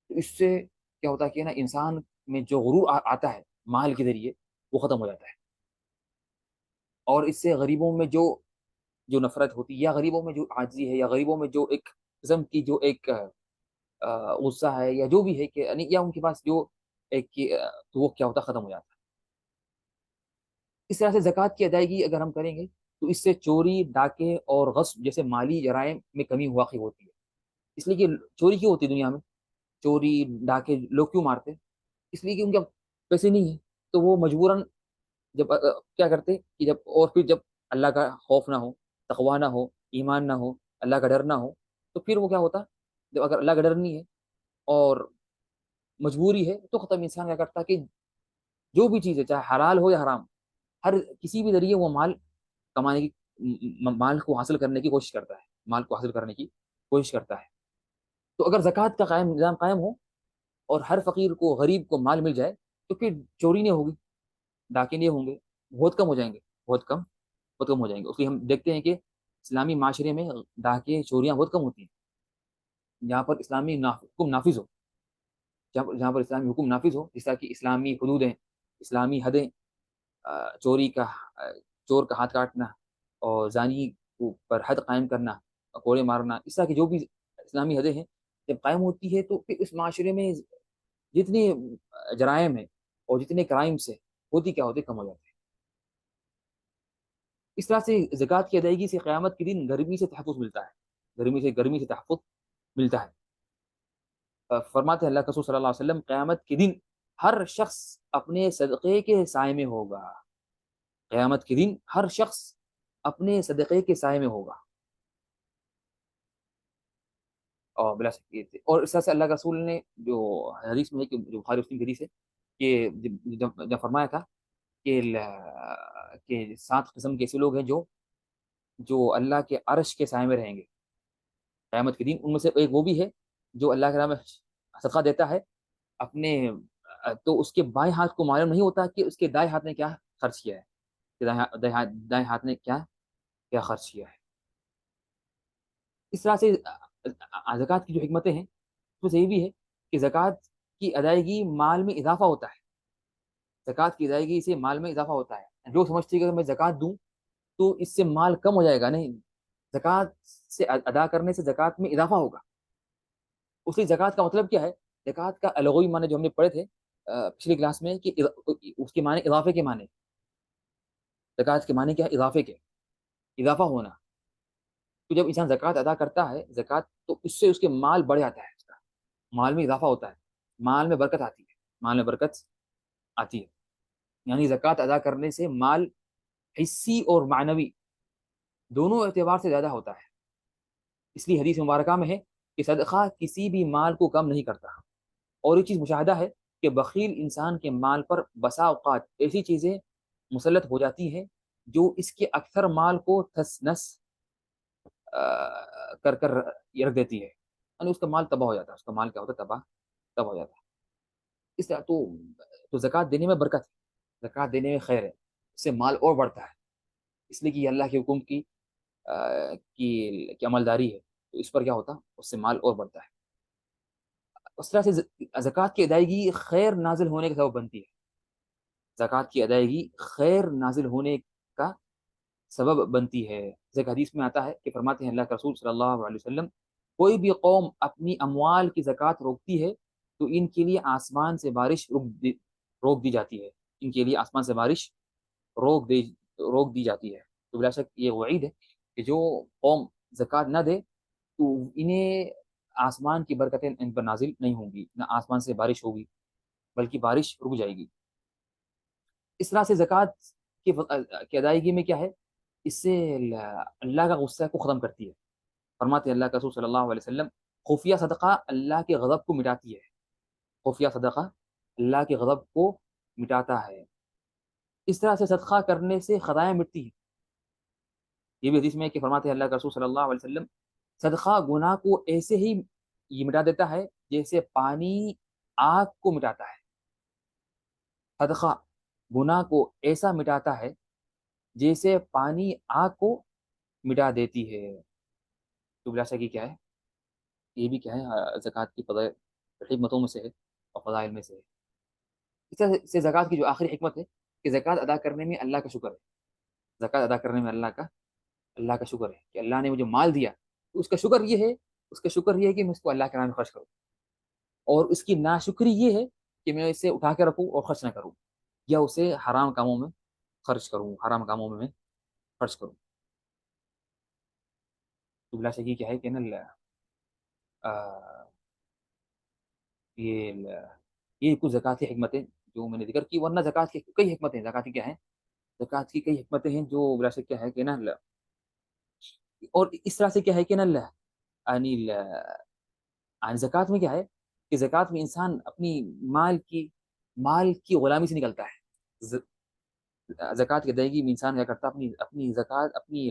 تو اس سے کیا ہوتا ہے کہ نا انسان میں جو غرور آتا ہے مال کے ذریعے وہ ختم ہو جاتا ہے، اور اس سے غریبوں میں جو نفرت ہوتی ہے یا غریبوں میں جو عاجزی ہے یا غریبوں میں جو ایک قسم کی جو ایک غصہ ہے یا جو بھی ہے کہ یا ان کے پاس جو تو وہ کیا ہوتا ختم ہو جاتا. اس طرح سے زکوٰۃ کی ادائیگی اگر ہم کریں گے تو اس سے چوری ڈاکے اور غصب جیسے مالی جرائم میں کمی واقع ہوتی ہے. اس لیے کہ چوری کیوں ہوتی ہے دنیا میں؟ چوری ڈاکے لوگ کیوں مارتے؟ اس لیے کہ ان کے پیسے نہیں ہیں تو وہ مجبوراً جب کیا کرتے کہ جب اور پھر جب اللہ کا خوف نہ ہو، تقوی نہ ہو، ایمان نہ ہو، اللہ کا ڈر نہ ہو، تو پھر وہ کیا ہوتا؟ جب اگر اللہ کا ڈر نہیں ہے اور مجبوری ہے تو ختم. انسان کیا کرتا کہ جو بھی چیز ہے چاہے حلال ہو یا حرام، ہر کسی بھی ذریعے وہ مال کمانے کی، مال کو حاصل کرنے کی کوشش کرتا ہے، مال کو حاصل کرنے کی کوشش کرتا ہے. تو اگر زکوٰۃ کا نظام قائم ہو اور ہر فقیر کو غریب کو مال مل جائے تو پھر چوری نہیں ہوگی، ڈاکے نہیں ہوں گے، بہت کم ہو جائیں گے، بہت کم ہو جائیں گے. اس لیے ہم دیکھتے ہیں کہ اسلامی معاشرے میں ڈاکے چوریاں بہت کم ہوتی ہیں جہاں پر اسلامی حکم نافذ ہو، جہاں پر اسلامی حکم نافذ ہو، جس طرح کی اسلامی حدودیں، اسلامی حدیں، چوری کا چور کا ہاتھ کاٹنا اور زانی پر حد قائم کرنا، کوڑے مارنا، اس طرح کی جو بھی اسلامی حدیں ہیں جب قائم ہوتی ہے تو پھر اس معاشرے میں جتنے جرائم ہیں اور جتنے کرائمس ہیں ہوتی کیا ہوتے کم ہو جاتے ہیں. اس طرح سے زکوٰۃ کی ادائیگی سے قیامت کے دن گرمی سے تحفظ ملتا ہے، گرمی سے تحفظ ملتا ہے. فرماتے ہیں اللہ کے رسول صلی اللہ علیہ وسلم قیامت کے دن ہر شخص اپنے صدقے کے سائے میں ہوگا. قیامت کے دن ہر شخص اپنے صدقے کے سائے میں ہوگا. اور بلا شک اور اس طرح سے اللہ کے رسول نے جو حدیث میں ہے کہ جو بخاری مسلم کی حدیث ہے کہ جب فرمایا تھا کہ 7 قسم کے ایسے لوگ ہیں جو اللہ کے عرش کے سائے میں رہیں گے قیامت کے دن. ان میں سے ایک وہ بھی ہے جو اللہ کے نام میں صدقہ دیتا ہے اپنے، تو اس کے بائیں ہاتھ کو معلوم نہیں ہوتا کہ اس کے دائیں ہاتھ نے کیا خرچ کیا ہے، کہ دائیں ہاتھ نے کیا خرچ کیا ہے. اس طرح سے زکوٰۃ کی جو حکمتیں ہیں اس میں یہ بھی ہے کہ زکوٰۃ کی ادائیگی مال میں اضافہ ہوتا ہے. زکوٰۃ کی ادائیگی سے مال میں اضافہ ہوتا ہے. لوگ سمجھتے ہیں کہ اگر میں زکوٰۃ دوں تو اس سے مال کم ہو جائے گا. نہیں، زکوٰۃ سے ادا کرنے سے زکوٰۃ میں اضافہ ہوگا. اس لیے زکوٰۃ کا مطلب کیا ہے؟ زکوٰۃ کا لغوی معنی جو ہم نے پڑھے تھے پچھلی کلاس میں کہ اس کے معنی اضافے کے معنی. زکوٰۃ کے معنی کیا ہے؟ اضافہ ہونا. تو جب انسان زکوٰۃ ادا کرتا ہے زکوٰۃ تو اس سے اس کے مال بڑھ جاتا ہے، اس کا مال میں اضافہ ہوتا ہے، مال میں برکت آتی ہے، مال میں برکت آتی ہے. یعنی زکوٰۃ ادا کرنے سے مال حصی اور معنوی دونوں اعتبار سے زیادہ ہوتا ہے. اس لیے حدیث مبارکہ میں ہے کہ صدقہ کسی بھی مال کو کم نہیں کرتا. اور یہ چیز مشاہدہ ہے کہ بخیل انسان کے مال پر بسا اوقات ایسی چیزیں مسلط ہو جاتی ہیں جو اس کے اکثر مال کو تھس نس کر رکھ دیتی ہے. یعنی اس کا مال تباہ ہو جاتا ہے، اس کا مال کیا ہوتا ہے؟ تباہ ہو جاتا ہے. اس طرح تو زکوٰۃ دینے میں برکت ہے، زکوٰۃ دینے میں خیر ہے، اس سے مال اور بڑھتا ہے. اس لیے کہ یہ اللہ کے حکم کی عملداری ہے تو اس پر کیا ہوتا؟ اس سے مال اور بڑھتا ہے. اس طرح سے زکوٰۃ کی ادائیگی خیر نازل ہونے کا سبب بنتی ہے. زکوٰۃ کی ادائیگی خیر نازل ہونے کا سبب بنتی ہے. جیسے حدیث میں آتا ہے کہ فرماتے ہیں اللہ کے رسول صلی اللہ علیہ وسلم کوئی بھی قوم اپنی اموال کی زکوٰۃ روکتی ہے تو ان کے لیے آسمان سے بارش روک دی جاتی ہے. ان کے لیے آسمان سے بارش روک دی جاتی ہے. تو بلا شک یہ وعید ہے کہ جو قوم زکوٰۃ نہ دے تو انہیں آسمان کی برکتیں ان پر نازل نہیں ہوں گی، نہ آسمان سے بارش ہوگی بلکہ بارش رک جائے گی. اس طرح سے زکوٰۃ کی ادائیگی میں کیا ہے؟ اس سے اللہ کا غصہ کو ختم کرتی ہے. فرماتے ہیں اللہ کے رسول صلی اللہ علیہ وسلم خفیہ صدقہ اللہ کے غضب کو مٹاتی ہے. خفیہ صدقہ اللہ کے غضب کو مٹاتا ہے. اس طرح سے صدقہ کرنے سے خطائیں مٹتی ہیں. یہ بھی حدیث میں کہ فرماتے ہیں اللہ کے رسول صلی اللہ علیہ وسلم صدقہ گناہ کو ایسے ہی یہ مٹا دیتا ہے جیسے پانی آگ کو مٹاتا ہے. صدقہ گناہ کو ایسا مٹاتا ہے جیسے پانی آگ کو مٹا دیتی ہے. تو بلا شک کیا ہے؟ یہ بھی کیا ہے؟ زکوٰۃ کی حکمتوں میں سے ہے اور فضائل میں سے ہے. اس طرح سے زکوٰۃ کی جو آخری حکمت ہے کہ زکوٰۃ ادا کرنے میں اللہ کا شکر ہے. زکوٰۃ ادا کرنے میں اللہ کا شکر ہے کہ اللہ نے مجھے مال دیا تو اس کا شکر یہ ہے کہ میں اس کو اللہ کے نام میں خرچ کروں. اور اس کی ناشکری یہ ہے کہ میں اسے اٹھا کے رکھوں اور خرچ نہ کروں، یا اسے حرام کاموں میں خرچ کروں، حرام کاموں میں خرچ کروں. تو بلا شک یہ کیا ہے کہ نا یہ یہ کچھ زکوٰۃ کی حکمتیں جو میں نے ذکر کی، ورنہ زکوٰۃ کی کئی حکمتیں ہیں. زکوٰۃ کی کیا ہیں؟ زکوٰۃ کی کئی حکمتیں ہیں جو بلا شک کیا ہے کہ نا اور اس طرح سے کیا ہے کہ نا یعنی یعنی زکوٰۃ میں کیا ہے کہ زکوٰۃ میں انسان اپنی مال کی غلامی سے نکلتا ہے. زکوٰۃ کی ادائیگی میں انسان کیا کرتا ہے؟ اپنی زکوٰۃ اپنی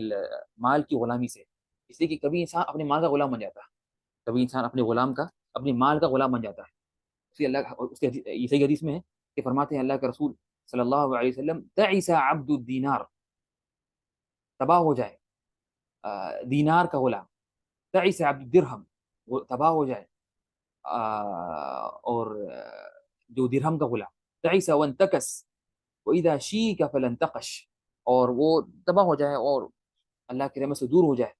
مال کی غلامی سے. اس لیے کہ کبھی انسان اپنے مال کا غلام بن جاتا ہے، کبھی انسان اپنے مال کا غلام بن جاتا ہے. اس لیے اللہ اس کے یہ صحیح حدیث میں ہے کہ فرماتے ہیں اللہ کے رسول صلی اللہ علیہ وسلم، تعس عبد الدینار، تباہ ہو جائے دینار کا غلام. تعس عبد الدرہم، وہ تباہ ہو جائے اور جو درہم کا غلام. تعس وانتکس وَإِذَا شِيكَ فَلَنْتَقَشْ، اور وہ تباہ ہو جائے اور اللہ کی رحمت سے دور ہو جائے.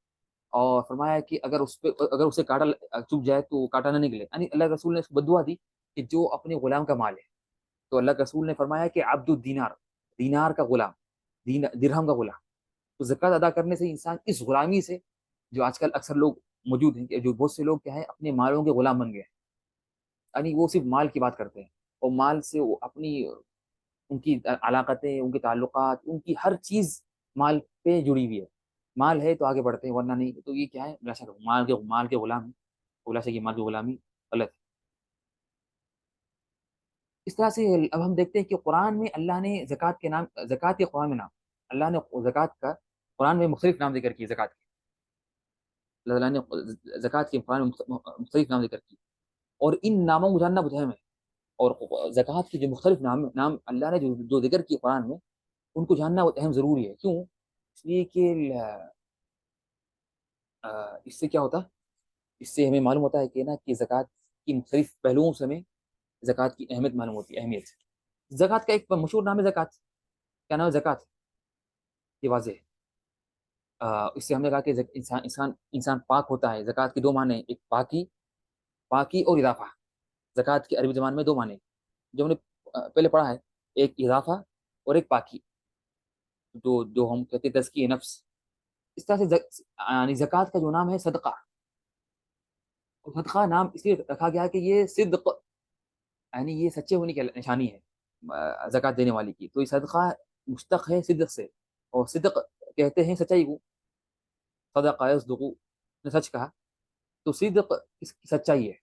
اور فرمایا کہ اگر اسے کاٹا چپ جائے تو وہ کاٹا نہ نکلے. یعنی اللہ کے رسول نے اس کو بددعا دی کہ جو اپنے غلام کا مال ہے. تو اللہ کے رسول نے فرمایا کہ عبد الدینار، دینار کا غلام، درہم کا غلام. تو زکوٰۃ ادا کرنے سے انسان اس غلامی سے، جو آج کل اکثر لوگ موجود ہیں، جو بہت سے لوگ کیا ہے اپنے مالوں کے غلام بن گئے ہیں. یعنی وہ صرف مال کی بات کرتے ہیں اور مال سے وہ اپنی ان کی علاقتیں، ان کے تعلقات، ان کی ہر چیز مال پہ جڑی ہوئی ہے. مال ہے تو آگے بڑھتے ہیں، ورنہ نہیں. تو یہ کیا ہے؟ بلا شک مال کے غلام ہیں. بلا شک یہ مال کی غلامی غلط ہے. اس طرح سے اب ہم دیکھتے ہیں کہ قرآن میں اللہ نے زکوٰۃ کے نام، زکوٰۃ کے قرآن میں نام، اللہ نے زکوٰۃ کا قرآن میں مختلف نام ذکر کیے. زکوٰۃ کے اللہ تعالیٰ نے زکوٰۃ کے قرآن میں مختلف نام ذکر کیے، اور ان ناموں کو جاننا بہت اہم ہے. اور زکوٰۃ کے جو مختلف نام اللہ نے جو ذکر کیے قرآن میں، ان کو جاننا بہت اہم ضروری ہے. کیوں؟ اس لیے کہ اس سے کیا ہوتا ہے؟ اس سے ہمیں معلوم ہوتا ہے کہ نا کہ زکوٰۃ کی مختلف پہلوؤں سے ہمیں زکوٰۃ کی اہمیت معلوم ہوتی ہے. اہمیت زکوٰۃ کا ایک مشہور نام ہے زکوٰۃ. کیا نام ہے؟ زکوٰۃ. یہ واضح ہے. اس سے ہم نے کہا کہ انسان پاک ہوتا ہے. زکوٰۃ کے دو معنی ہیں، ایک پاکی اور اضافہ. زکوٰۃ کی عربی زبان میں دو معنی جو ہم نے پہلے پڑھا ہے، ایک اضافہ اور ایک پاکی، جو ہم کہتے ہیں تزکیہ نفس. اس طرح سے یعنی زکوٰۃ کا جو نام ہے صدقہ، اور صدقہ نام اس لیے رکھا گیا کہ یہ صدق، یعنی یہ سچے ہونے کی نشانی ہے زکوٰۃ دینے والی کی. تو یہ صدقہ مشتق ہے صدق سے، اور صدق کہتے ہیں سچائی کو. صدق یصدق، نے سچ کہا. تو صدق اس کی سچائی ہے،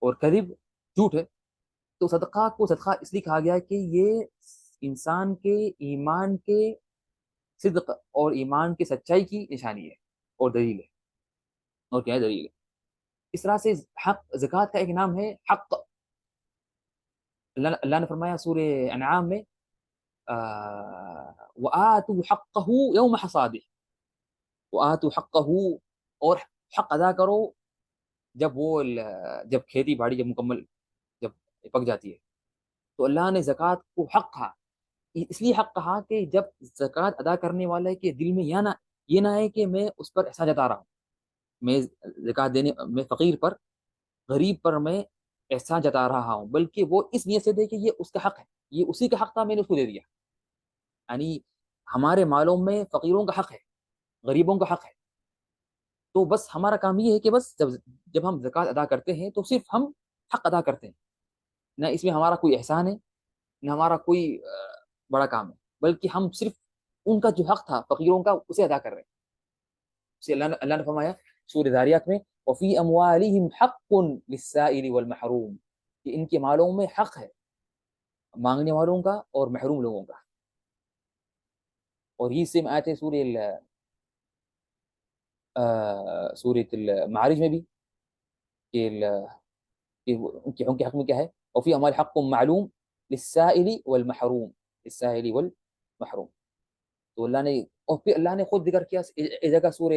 اور کذب جھوٹ ہے. تو صدقہ کو صدقہ اس لیے کہا گیا کہ یہ انسان کے ایمان کے صدق اور ایمان کی سچائی کی نشانی ہے اور دلیل ہے. اور کیا ہے دلیل ہے؟ اس طرح سے حق، زکوٰۃ کا ایک نام ہے حق. اللہ نے فرمایا سورہ انعام میں وَآتُوا حَقَّهُ يَوْمَ حَصَادِهِ، وَآتُوا حَقَّهُ، اور حق ادا کرو جب کھیتی باڑی جب پک جاتی ہے. تو اللہ نے زکوٰۃ کو حق کہا. اس لیے حق کہا کہ جب زکوٰۃ ادا کرنے والے کے دل میں یہ نہ ہے کہ میں اس پر احسان جتا رہا ہوں، میں زکوٰۃ دینے میں فقیر پر، غریب پر میں احسان جتا رہا ہوں، بلکہ وہ اس نیت سے دے کہ یہ اس کا حق ہے، یہ اسی کا حق تھا، میں نے اس کو دے دیا. یعنی ہمارے مالوں میں فقیروں کا حق ہے، غریبوں کا حق ہے. تو بس ہمارا کام یہ ہے کہ بس جب ہم زکوٰۃ ادا کرتے ہیں تو صرف ہم حق ادا کرتے ہیں، نہ اس میں ہمارا کوئی احسان ہے، نہ ہمارا کوئی بڑا کام ہے، بلکہ ہم صرف ان کا جو حق تھا فقیروں کا اسے ادا کر رہے ہیں. اسے اللہ نے فرمایا سورہ ذاریات میں وفی اموالہم حق للسائل والمحروم، کہ ان کے مالوں میں حق ہے مانگنے والوں کا اور محروم لوگوں کا. اور یہ سیم آیت ہے سورۃ المعارج میں بھی کہ ان کے حق میں کیا ہے؟ وفی اموال حق معلوم للسائل والمحروم، للسائل والمحروم. تو اللہ نے، اور پھر اللہ نے خود ذکر کیا ایک جگہ سورہ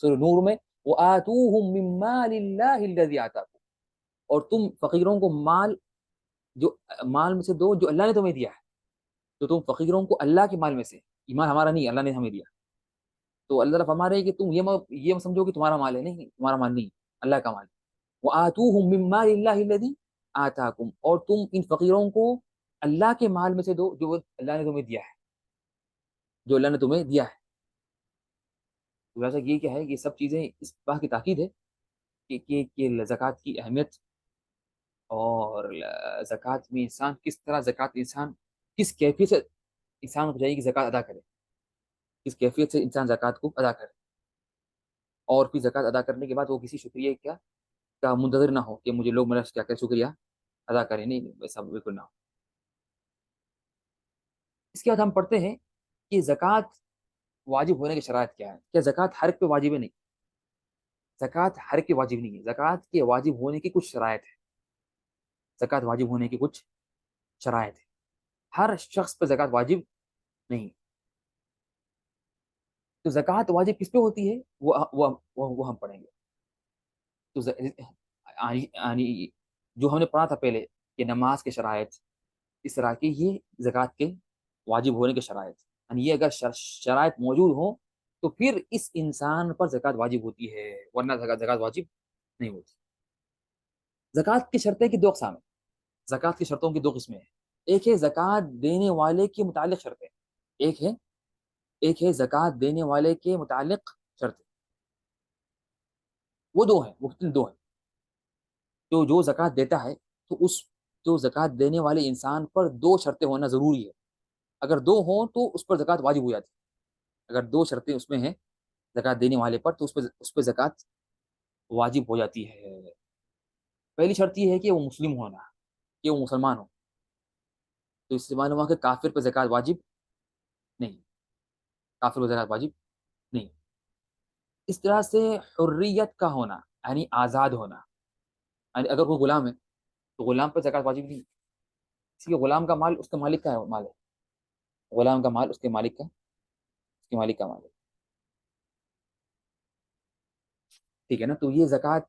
نور میں وآتوہم من مال اللہ الذی آتاکم، اور تم فقیروں کو مال میں سے دو جو اللہ نے تمہیں دیا ہے. تو تم فقیروں کو اللہ کے مال میں سے، ایمان ہمارا نہیں، اللہ نے ہمیں دیا. تو اللہ تعالیٰ فرما رہے ہیں کہ تم یہ مت سمجھو کہ تمہارا مال ہے، نہیں، تمہارا مال نہیں، اللہ کا مال. وآتوہم من مال اللہ الذی آتاکم، اور تم ان فقیروں کو اللہ کے مال میں سے دو جو اللہ نے تمہیں دیا ہے، جو اللہ نے تمہیں دیا ہے۔ تو ویسا یہ کیا ہے، یہ سب چیزیں اس بات کی تاکید ہے کہ زکوٰۃ کی اہمیت، اور زکوٰۃ میں انسان کس طرح، زکوٰۃ انسان کس کیفیت سے انسان کو چاہیے کہ زکوٰۃ ادا کرے، کس کیفیت سے انسان زکوٰۃ کو ادا کرے، اور پھر زکوٰۃ ادا کرنے کے بعد وہ کسی شکریہ کیا کا منتظر نہ ہو کہ مجھے لوگ میرا کیا کہ شکریہ ادا کریں، نہیں ویسا بالکل نہ ہو۔ اس کے بعد ہم پڑھتے ہیں کہ زکوٰۃ واجب ہونے کی شرائط کیا ہے۔ کیا زکوٰۃ ہر ایک پہ واجب ہے؟ نہیں، زکوٰۃ ہر ایک پہ واجب نہیں ہے، زکوٰۃ کے واجب ہونے کی کچھ شرائط ہے، زکوٰۃ واجب ہونے کی کچھ شرائط ہے، ہر شخص پہ زکوٰۃ واجب نہیں۔ تو زکوٰۃ واجب کس پہ ہوتی ہے وہ ہم پڑھیں گے۔ تو یعنی جو ہم نے پڑھا تھا پہلے کہ نماز کے شرائط، اس طرح کی یہ زکوٰۃ کے واجب ہونے کے شرائط، یعنی یہ اگر شرائط موجود ہوں تو پھر اس انسان پر زکوٰۃ واجب ہوتی ہے، ورنہ زکوٰۃ واجب نہیں ہوتی۔ زکوٰۃ کی شرطیں کی دو اقسام ہیں، زکوٰۃ کی شرطوں کی دو قسمیں ہیں، ایک ہے زکوٰۃ دینے والے کے متعلق شرطیں، ایک ہے زکوٰۃ دینے والے کے متعلق شرطیں، وہ دو ہیں، وہ دو ہیں۔ تو جو زکوٰۃ دیتا ہے تو جو زکوٰۃ دینے والے انسان پر دو شرطیں ہونا ضروری ہے، اگر دو ہوں تو اس پر زکوٰۃ واجب ہو جاتی ہے، اگر دو شرطیں اس میں ہیں زکوٰۃ دینے والے پر تو اس پہ زکوٰۃ واجب ہو جاتی ہے۔ پہلی شرط یہ ہے کہ وہ مسلم ہونا، کہ وہ مسلمان ہو، تو اس سے معلوم ہوا کہ کافر پہ زکوٰۃ واجب نہیں، کافر پہ زکوٰۃ واجب نہیں۔ اس طرح سے حریت کا ہونا، یعنی آزاد ہونا، یعنی اگر کوئی غلام ہے تو غلام پر زکوٰۃ واجب نہیں، اس لیے غلام کا مال اس کے مالک کا ہے، مال ہے، غلام کا مال اس کے مالک کا، اس کے مالک کا مال ہے، ٹھیک ہے نا۔ تو یہ زکوٰۃ،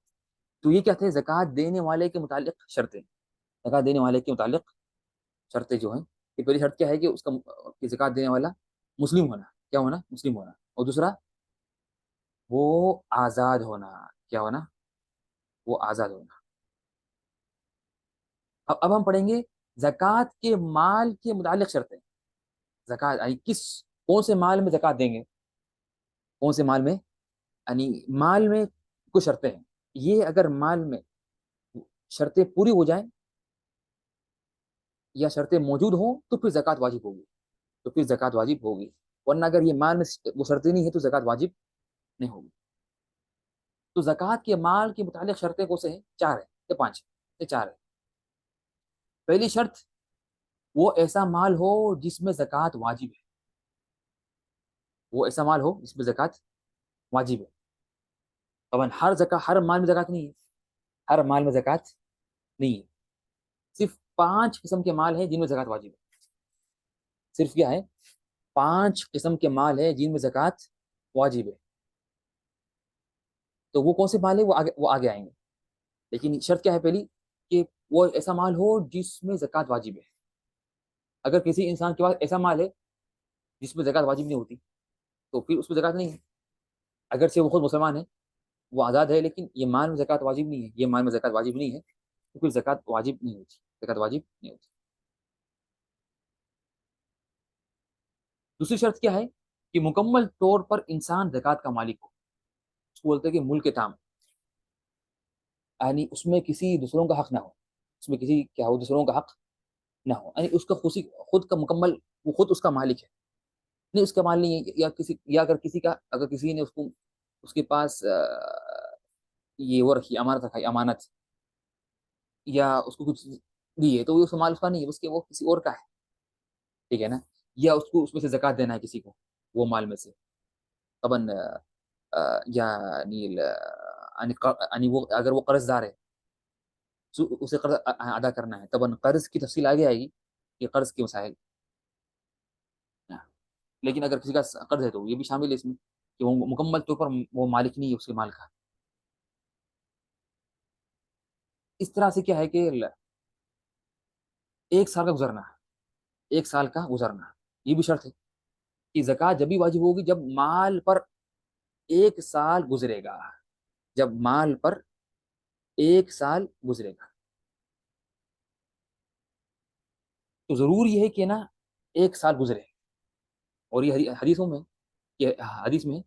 تو یہ کیا تھے، زکوٰۃ دینے والے کے متعلق شرطیں، زکوٰۃ دینے والے کے متعلق شرطیں جو ہیں، کہ پہلی شرط کیا ہے کہ اس کا کہ زکوٰۃ دینے والا مسلم ہونا، کیا ہونا، مسلم ہونا، اور دوسرا وہ آزاد ہونا، کیا ہونا، وہ آزاد ہونا۔ اب ہم پڑھیں گے زکوٰۃ کے مال کے متعلق شرطیں، زکوٰۃ یعنی کون سے مال میں زکوٰۃ دیں گے، کون سے مال میں، یعنی مال میں کچھ شرطیں ہیں، یہ اگر مال میں شرطیں پوری ہو جائیں یا شرطیں موجود ہوں تو پھر زکوٰۃ واجب ہوگی، تو پھر زکوٰۃ واجب ہوگی، ورنہ اگر یہ مال میں وہ شرطیں نہیں ہے تو زکوٰۃ واجب نہیں ہوگی۔ تو زکوٰۃ کے مال کے متعلق شرطیں کون سے ہیں، چار ہیں یا پانچ یا چار ہیں۔ پہلی شرط، وہ ایسا مال ہو جس میں زکوٰۃ واجب ہے، وہ ایسا مال ہو جس میں زکوٰۃ واجب ہے۔ طبعاً ہر مال میں زکوٰۃ نہیں ہے، ہر مال میں زکوٰۃ نہیں ہے، صرف 5 قسم کے مال ہیں جن میں زکوٰۃ واجب ہے، صرف کیا ہے، 5 قسم کے مال ہیں جن میں زکوٰۃ واجب ہے۔ تو وہ کون سے مال ہے، وہ آگے آئیں گے، لیکن شرط کیا ہے پہلی، کہ وہ ایسا مال ہو جس میں زکوٰۃ واجب ہے۔ اگر کسی انسان کے پاس ایسا مال ہے جس میں زکوٰۃ واجب نہیں ہوتی تو پھر اس میں زکوٰۃ نہیں ہے، اگر سے وہ خود مسلمان ہے، وہ آزاد ہے، لیکن یہ مال میں زکوٰۃ واجب نہیں ہے، یہ مال میں زکوٰۃ واجب نہیں ہے، تو پھر زکوٰۃ واجب نہیں ہوتی، زکوٰۃ واجب نہیں ہوتی۔ دوسری شرط کیا ہے، کہ مکمل طور پر انسان زکوٰۃ کا مالک ہو، اس کو بولتے ہیں کہ ملک تام، یعنی اس میں کسی دوسروں کا حق نہ ہو، اس میں کسی کیا ہو، دوسروں کا حق نہ ہو، یعنی اس کا خود کا مکمل، وہ خود اس کا مالک ہے، نہیں اس کا مال نہیں ہے، یا اگر کسی نے اس کے پاس یہ وہ رکھی امانت، رکھا امانت، یا اس کو کچھ دی ہے تو وہ اس کا مال اس کا نہیں ہے، وہ کسی اور کا ہے، ٹھیک ہے نا، یا اس کو اس میں سے زکوٰۃ دینا ہے کسی کو، وہ مال میں سے، طبعاً یعنی وہ اگر وہ قرض دار ہے اسے قرض ادا کرنا ہے، طبعاً قرض کی تفصیل آگے آئے گی کہ قرض کے مسائل، لیکن اگر کسی کا قرض ہے تو یہ بھی شامل ہے اس میں، کہ وہ مکمل طور پر وہ مالک نہیں ہے اس کے مال کا۔ اس طرح سے کیا ہے کہ 1 سال کا گزرنا، 1 سال کا گزرنا، یہ بھی شرط ہے کہ زکوٰۃ جب بھی واجب ہوگی جب مال پر 1 سال گزرے گا، جب مال پر 1 سال گزرے گا، تو ضروری ہے کہ نا ایک سال گزرے. اور یہ حدیثوں میں، کہ حدیث میں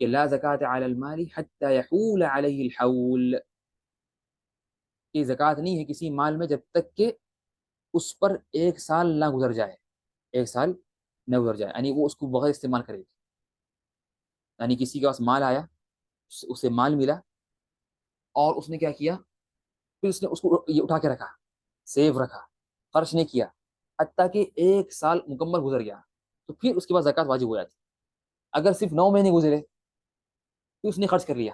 کہ لا زکات علی المال حتی یحول علیہ الحول، کہ زکات نہیں ہے کسی مال میں جب تک کہ اس پر ایک سال نہ گزر جائے، ایک سال نہ گزر جائے، یعنی وہ اس کو بغیر استعمال کرے. یعنی کسی کے پاس مال آیا، اسے مال ملا، اور اس نے کیا کیا، پھر اس نے اس کو یہ اٹھا کے رکھا، سیو رکھا، خرچ نہیں کیا، حتیٰ کہ ایک سال مکمل گزر گیا، تو پھر اس کے بعد زکات واجب ہو جاتی. اگر صرف 9 مہینے گزرے پھر اس نے خرچ کر لیا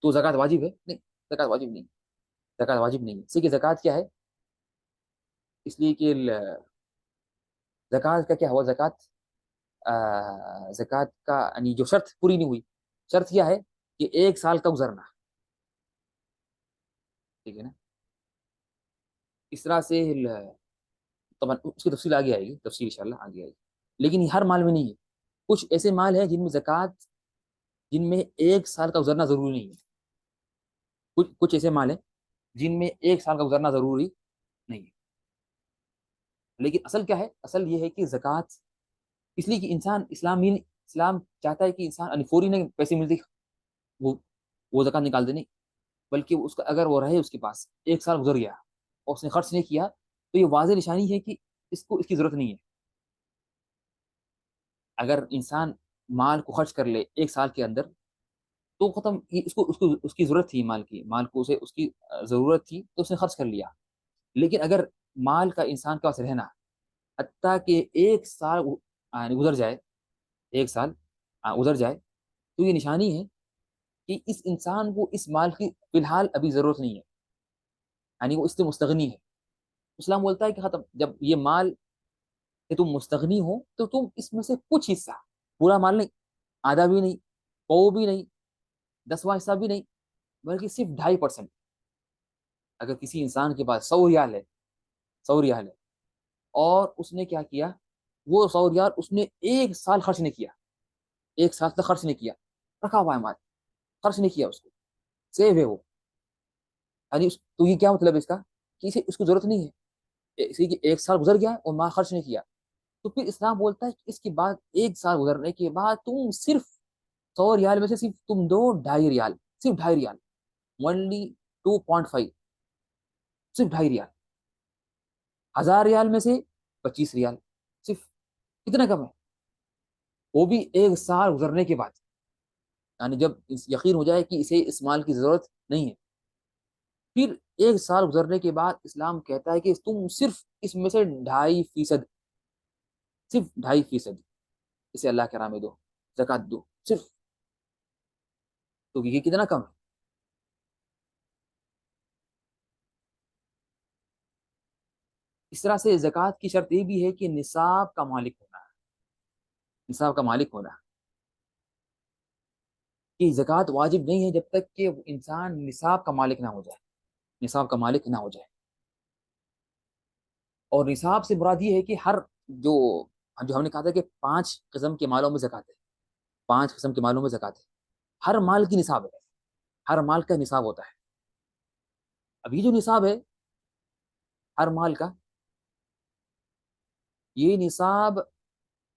تو زکات واجب ہے؟ نہیں، زکات واجب نہیں، زکات واجب نہیں ہے. اسی کی زکات کیا ہے، اس لیے کہ زکات کا کیا ہوا، زکات زکات کا یعنی جو شرط پوری نہیں ہوئی. شرط کیا ہے کہ ایک سال کا گزرنا، ٹھیک ہے نا. اس طرح سے طبعا اس کی تفصیل آگے آئے گی، تفصیل انشاءاللہ آگے آئے گی. لیکن یہ ہر مال میں نہیں ہے. کچھ ایسے مال ہیں جن میں زکات، جن میں ایک سال کا گزرنا ضروری نہیں ہے. کچھ ایسے مال ہیں جن میں ایک سال کا گزرنا ضروری نہیں ہے. لیکن اصل کیا ہے، اصل یہ ہے کہ زکات، اس لیے کہ انسان، اسلام چاہتا ہے کہ انسان یعنی فوری نہیں پیسے ملتے وہ وہ زکات نکال دے، نہیں، بلکہ اس کا اگر وہ رہے، اس کے پاس ایک سال گزر گیا اور اس نے خرچ نہیں کیا، تو یہ واضح نشانی ہے کہ اس کو اس کی ضرورت نہیں ہے. اگر انسان مال کو خرچ کر لے ایک سال کے اندر تو ختم، اس کی ضرورت تھی، مال کو اسے اس کی ضرورت تھی تو اس نے خرچ کر لیا. لیکن اگر مال کا انسان کے پاس رہنا حتیٰ کہ ایک سال گزر جائے، ایک سال گزر جائے، تو یہ نشانی ہے کہ اس انسان کو اس مال کی فی الحال ابھی ضرورت نہیں ہے، یعنی وہ اس سے مستغنی ہے. اسلام بولتا ہے کہ ختم، جب یہ مال کہ تم مستغنی ہو تو تم اس میں سے کچھ حصہ، پورا مال نہیں، آدھا بھی نہیں، پو بھی نہیں، 10واں حصہ بھی نہیں، بلکہ صرف 2.5%. اگر کسی انسان کے پاس 100 ریال ہے، 100 ریال ہے، اور اس نے کیا کیا، وہ 100 ریال اس نے ایک سال خرچ نہیں کیا، ایک سال تک خرچ نہیں کیا، رکھا ہوا ہے مال، خرچ نہیں کیا، اس کو سیو ہے وہ. یعنی تو یہ کیا مطلب ہے اس کا، کہ اسے اس کو ضرورت نہیں ہے، اسی کہ ایک سال گزر گیا اور مال خرچ نہیں کیا. تو پھر اسلام بولتا ہے کہ اس کے بعد ایک سال گزرنے کے بعد تم صرف 100 ریال میں سے صرف تم دو 2.5 ریال، صرف 2.5 ریال، اونلی 2.5، صرف 2.5 ریال. 1000 ریال میں سے 25 ریال، صرف. کتنا کم ہے، وہ بھی ایک سال گزرنے کے بعد. یعنی جب یقین ہو جائے کہ اسے اس مال کی ضرورت نہیں ہے، پھر ایک سال گزرنے کے بعد اسلام کہتا ہے کہ تم صرف اس میں سے 2.5%، صرف 2.5% اسے اللہ کے راہ میں دو، زکات دو صرف. تو یہ کتنا کم ہے. اس طرح سے زکات کی شرط یہ بھی ہے کہ نصاب کا مالک ہونا ہے، نصاب کا مالک ہونا. کہ زکات واجب نہیں ہے جب تک کہ انسان نصاب کا مالک نہ ہو جائے، نصاب کا مالک نہ ہو جائے. اور نصاب سے مراد یہ ہے کہ ہر جو جو ہم نے کہا تھا کہ 5 قسم کے مالوں میں زکات ہے، 5 قسم کے مالوں میں زکات ہے. ہر مال کی نصاب ہے، ہر مال کا نصاب ہوتا ہے. اب یہ جو نصاب ہے ہر مال کا، یہ نصاب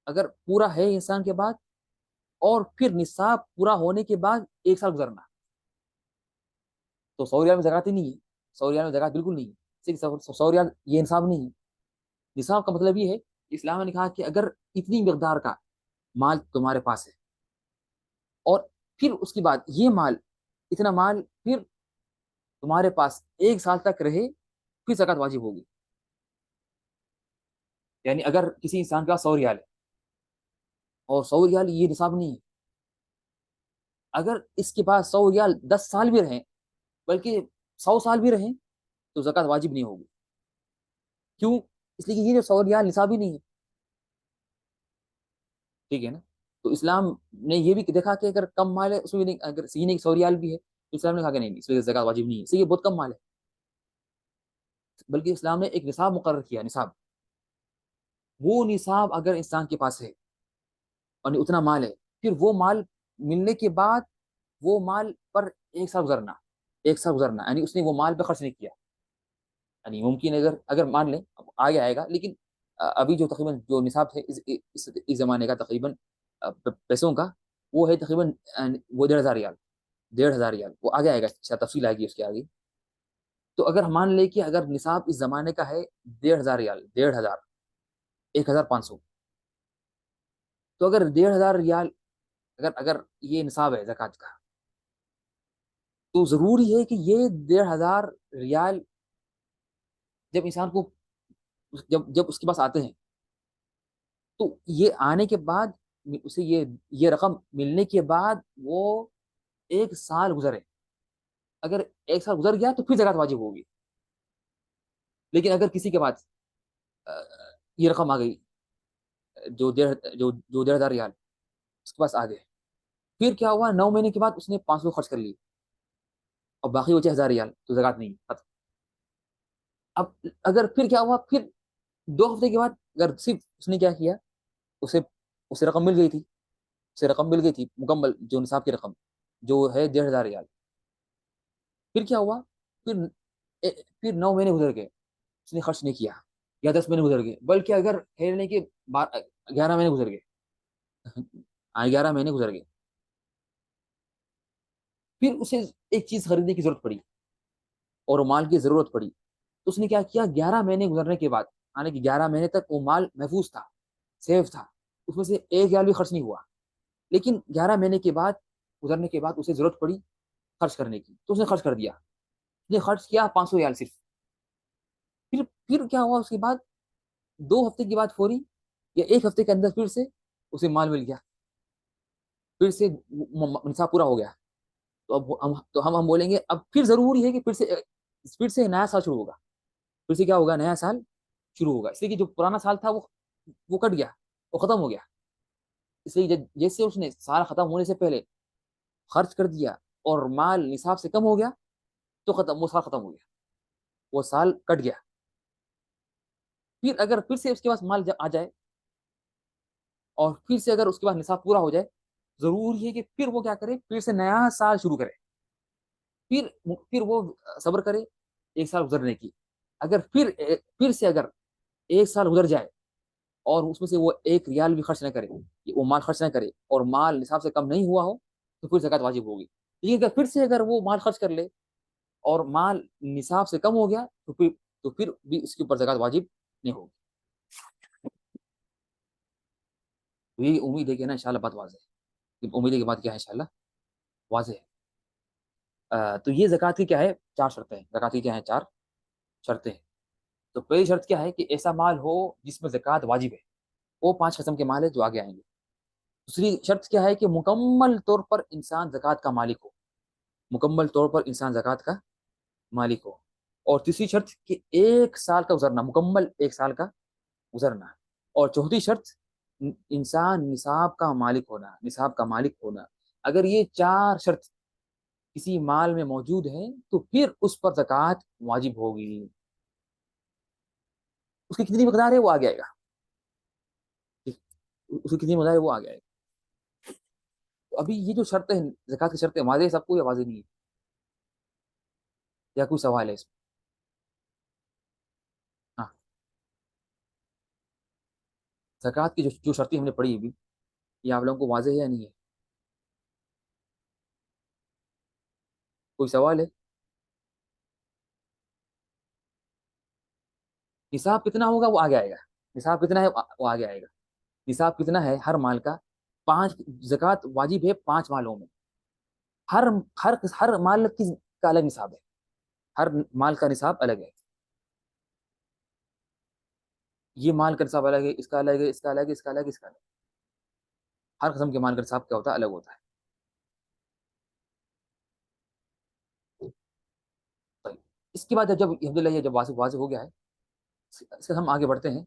اگر پورا ہے انسان کے بعد، اور پھر نصاب پورا ہونے کے بعد ایک سال گزرنا، تو 100 ریال میں زکات ہی نہیں ہے. 100 ریال میں زکات بالکل نہیں ہے. 100 ریال یہ نصاب نہیں ہے. نصاب کا مطلب یہ ہے کہ اسلام نے کہا کہ اگر اتنی مقدار کا مال تمہارے پاس ہے، اور پھر اس کے بعد یہ مال، اتنا مال پھر تمہارے پاس ایک سال تک رہے، پھر زکات واجب ہوگی. یعنی اگر کسی انسان کا 100 ریال ہے اور 100 ریال یہ نصاب نہیں ہے، اگر اس کے پاس 100 ریال 10 سال بھی رہیں، بلکہ 100 سال بھی رہیں، تو زکات واجب نہیں ہوگی. کیوں؟ اس لیے کہ یہ جو 100 ریال نصاب ہی نہیں ہے، ٹھیک ہے نا. تو اسلام نے یہ بھی دیکھا کہ اگر کم مال ہے اس میں بھی نہیں، اگر سینے 100 ریال بھی ہے تو اسلام نے کہا کہ نہیں، اس میں زکات واجب نہیں ہے، اس لیے یہ بہت کم مال ہے. بلکہ اسلام نے ایک نصاب مقرر کیا، نصاب. وہ نصاب اگر انسان کے پاس ہے اور اتنا مال ہے، پھر وہ مال ملنے کے بعد وہ مال پر ایک سال گزرنا، ایک سال گزرنا، یعنی اس نے وہ مال پہ خرچ نہیں کیا. یعنی ممکن ہے اگر مان لیں آگے آئے گا، لیکن ابھی جو تقریباً جو نصاب ہے اس زمانے کا تقریباً پیسوں کا، وہ ہے تقریباً وہ 1,500 ریال، 1,500 ریال، وہ آگے آئے گا، تفصیل آئے گی اس کے آگے۔ تو اگر ہم مان لیں کہ اگر نصاب اس زمانے کا ہے 1,500 ریال، 1,500، 1,500، تو اگر 1,500 ریال اگر یہ نصاب ہے زکوٰۃ کا، تو ضروری ہے کہ یہ 1,500 ریال جب انسان کو جب اس کے پاس آتے ہیں، تو یہ آنے کے بعد اسے یہ رقم ملنے کے بعد وہ 1 سال گزرے، اگر 1 سال گزر گیا تو پھر زکوٰۃ واجب ہوگی۔ لیکن اگر کسی کے پاس یہ رقم آ گئی، جو 1,500 ریال اس کے پاس آ گئے، پھر کیا ہوا، 9 مہینے کے بعد اس نے 500 خرچ کر لی، اور باقی بچے 1,000 ریال، تو زکوٰۃ نہیں ختم۔ اب اگر پھر کیا ہوا، پھر 2 ہفتے کے بعد اگر صرف اس نے کیا کیا، اسے اسے رقم مل گئی تھی، اسے رقم مل گئی تھی مکمل جو نصاب کی رقم جو ہے 1,500 ریال، پھر کیا ہوا، پھر پھر 9 مہینے گزر گئے، اس نے خرچ نہیں کیا، یا 10 مہینے گزر گئے، بلکہ اگر ٹھہرنے کے 11 مہینے گزر گئے، 11 مہینے گزر گئے، پھر اسے ایک چیز خریدنے کی ضرورت پڑی اور مال کی ضرورت پڑی، تو اس نے کیا کیا، 11 مہینے گزرنے کے بعد، یعنی کہ 11 مہینے تک وہ مال محفوظ تھا، سیف تھا، اس میں سے 1 ریال بھی خرچ نہیں ہوا، لیکن 11 مہینے کے بعد گزرنے کے بعد اسے ضرورت پڑی خرچ کرنے کی، تو اس نے خرچ کر دیا، اس نے خرچ کیا 500 ریال صرف۔ پھر کیا ہوا، اس کے بعد 2 ہفتے کے بعد فوری یا 1 ہفتے کے اندر پھر سے اسے مال مل گیا، پھر سے نصاب پورا ہو گیا، تو اب ہم بولیں گے اب پھر ضروری ہے کہ پھر سے نیا سال شروع ہوگا، پھر سے کیا ہوگا، نیا سال شروع ہوگا، اس لیے کہ جو پرانا سال تھا وہ کٹ گیا، وہ ختم ہو گیا، اس لیے جیسے اس نے سال ختم ہونے سے پہلے خرچ کر دیا اور مال نصاب سے کم ہو گیا، تو وہ سال ختم ہو گیا، وہ سال کٹ گیا۔ پھر اگر پھر سے اس کے پاس مال آ جائے اور پھر سے اگر اس کے پاس نصاب پورا ہو جائے، ضروری ہے کہ پھر وہ کیا کرے، پھر سے نیا سال شروع کرے، پھر وہ صبر کرے 1 سال گزرنے کی۔ اگر پھر سے اگر 1 سال گزر جائے اور اس میں سے وہ 1 ریال بھی خرچ نہ کرے، وہ مال خرچ نہ کرے، اور مال نصاب سے کم نہیں ہوا ہو، تو پھر زکوٰۃ واجب ہوگی۔ لیکن اگر وہ مال خرچ کر لے اور مال نصاب سے کم ہو گیا، تو پھر بھی اس کے اوپر زکوٰۃ واجب نہیں ہوگی۔ تو یہ امید ہے کہ نا انشاءاللہ بات واضح ہے، امید ہے کہ بات کیا ہے انشاءاللہ واضح ہے۔ تو یہ زکوٰۃ کی کیا ہے، 4 شرطیں ہیں، زکوٰۃ کی کیا ہیں، 4 شرطیں ہیں۔ تو پہلی شرط کیا ہے کہ ایسا مال ہو جس میں زکوٰۃ واجب ہے، وہ 5 قسم کے مال ہے جو آگے آئیں گے۔ دوسری شرط کیا ہے کہ مکمل طور پر انسان زکوٰۃ کا مالک ہو، مکمل طور پر انسان زکوٰۃ کا مالک ہو۔ اور تیسری شرط کہ 1 سال کا گزرنا، مکمل 1 سال کا گزرنا۔ اور چوتھی شرط انسان نصاب کا مالک ہونا، نصاب کا مالک ہونا۔ اگر یہ 4 شرط کسی مال میں موجود ہیں تو پھر اس پر زکوٰۃ واجب ہوگی۔ اس کی کتنی مقدار ہے وہ آگے آئے گا، اس کی کتنی مقدار ہے وہ آگے آئے گا۔ تو ابھی یہ جو شرطیں ہیں، زکوٰۃ کی شرطیں، واضح سب کو یا واضح نہیں ہے، یا کوئی سوال ہے اس میں؟ ہاں، زکوٰۃ کی جو شرطیں ہم نے پڑھی ابھی، یہ آپ لوگوں کو واضح ہے یا نہیں ہے؟ کوئی سوال ہے؟ نصاب کتنا ہوگا وہ آگے آئے گا، نصاب کتنا ہے وہ آگے آئے گا۔ نصاب کتنا ہے ہر مال کا، 5، زکوٰۃ واجب ہے 5 مالوں میں، ہر ہر مال کا الگ نصاب ہے، ہر مال کا نصاب الگ ہے، یہ مال کا نصاب الگ ہے، اس کا الگ ہے، اس کا الگ ہے، اس کا الگ ہے، اس کا الگ ہے، ہر قسم کے مال کا نصاب کیا ہوتا ہے، الگ ہوتا ہے۔ طيب، اس کے بعد جب الحمد للہ یہ جب واضح واضح ہو گیا ہے، اس سے ہم آگے بڑھتے ہیں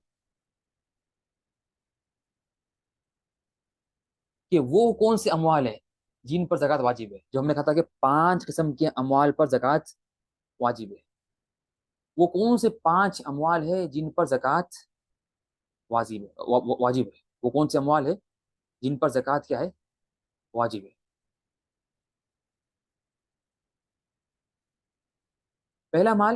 کہ وہ کون سے اموال ہیں جن پر زکوٰۃ واجب ہے، جو ہم نے کہا تھا کہ 5 قسم کے اموال پر زکوٰۃ واجب ہے، وہ کون سے 5 اموال ہے جن پر زکوٰۃ واجب ہے، وہ کون سے اموال ہے جن پر زکوٰۃ کیا ہے، واجب ہے۔ پہلا مال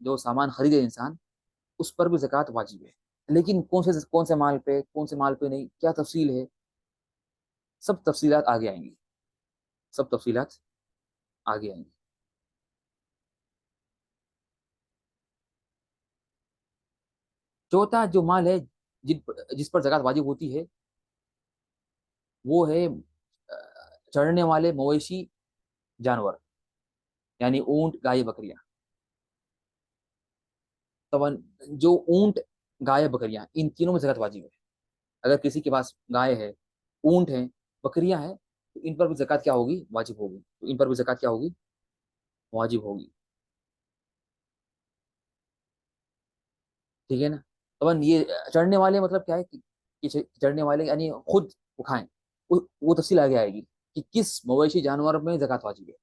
جو سامان خریدے انسان اس پر بھی زکوٰۃ واجب ہے. لیکن کون سے مال پہ نہیں، کیا تفصیل ہے، سب تفصیلات آگے آئیں گی، سب تفصیلات آگے آئیں گی. چوتھا جو مال ہے جس پر زکوٰۃ واجب ہوتی ہے وہ ہے چڑھنے والے مویشی جانور، یعنی اونٹ، گائے، بکریاں. تو جو اونٹ، گائے، بکریاں، ان تینوں میں زکوٰۃ واجب ہے. اگر کسی کے پاس گائے ہے، اونٹ ہے، بکریاں ہیں، تو ان پر بھی زکوٰۃ کیا ہوگی؟ واجب ہوگی. تو ان پر بھی زکوٰۃ کیا ہوگی؟ واجب ہوگی. ٹھیک ہے نا؟ تو یہ چڑھنے والے مطلب کیا ہے کہ چڑھنے والے یعنی خود اٹھائیں، وہ تفصیل آگے آئے گی کہ کس مویشی جانور میں زکوٰۃ واجب ہے،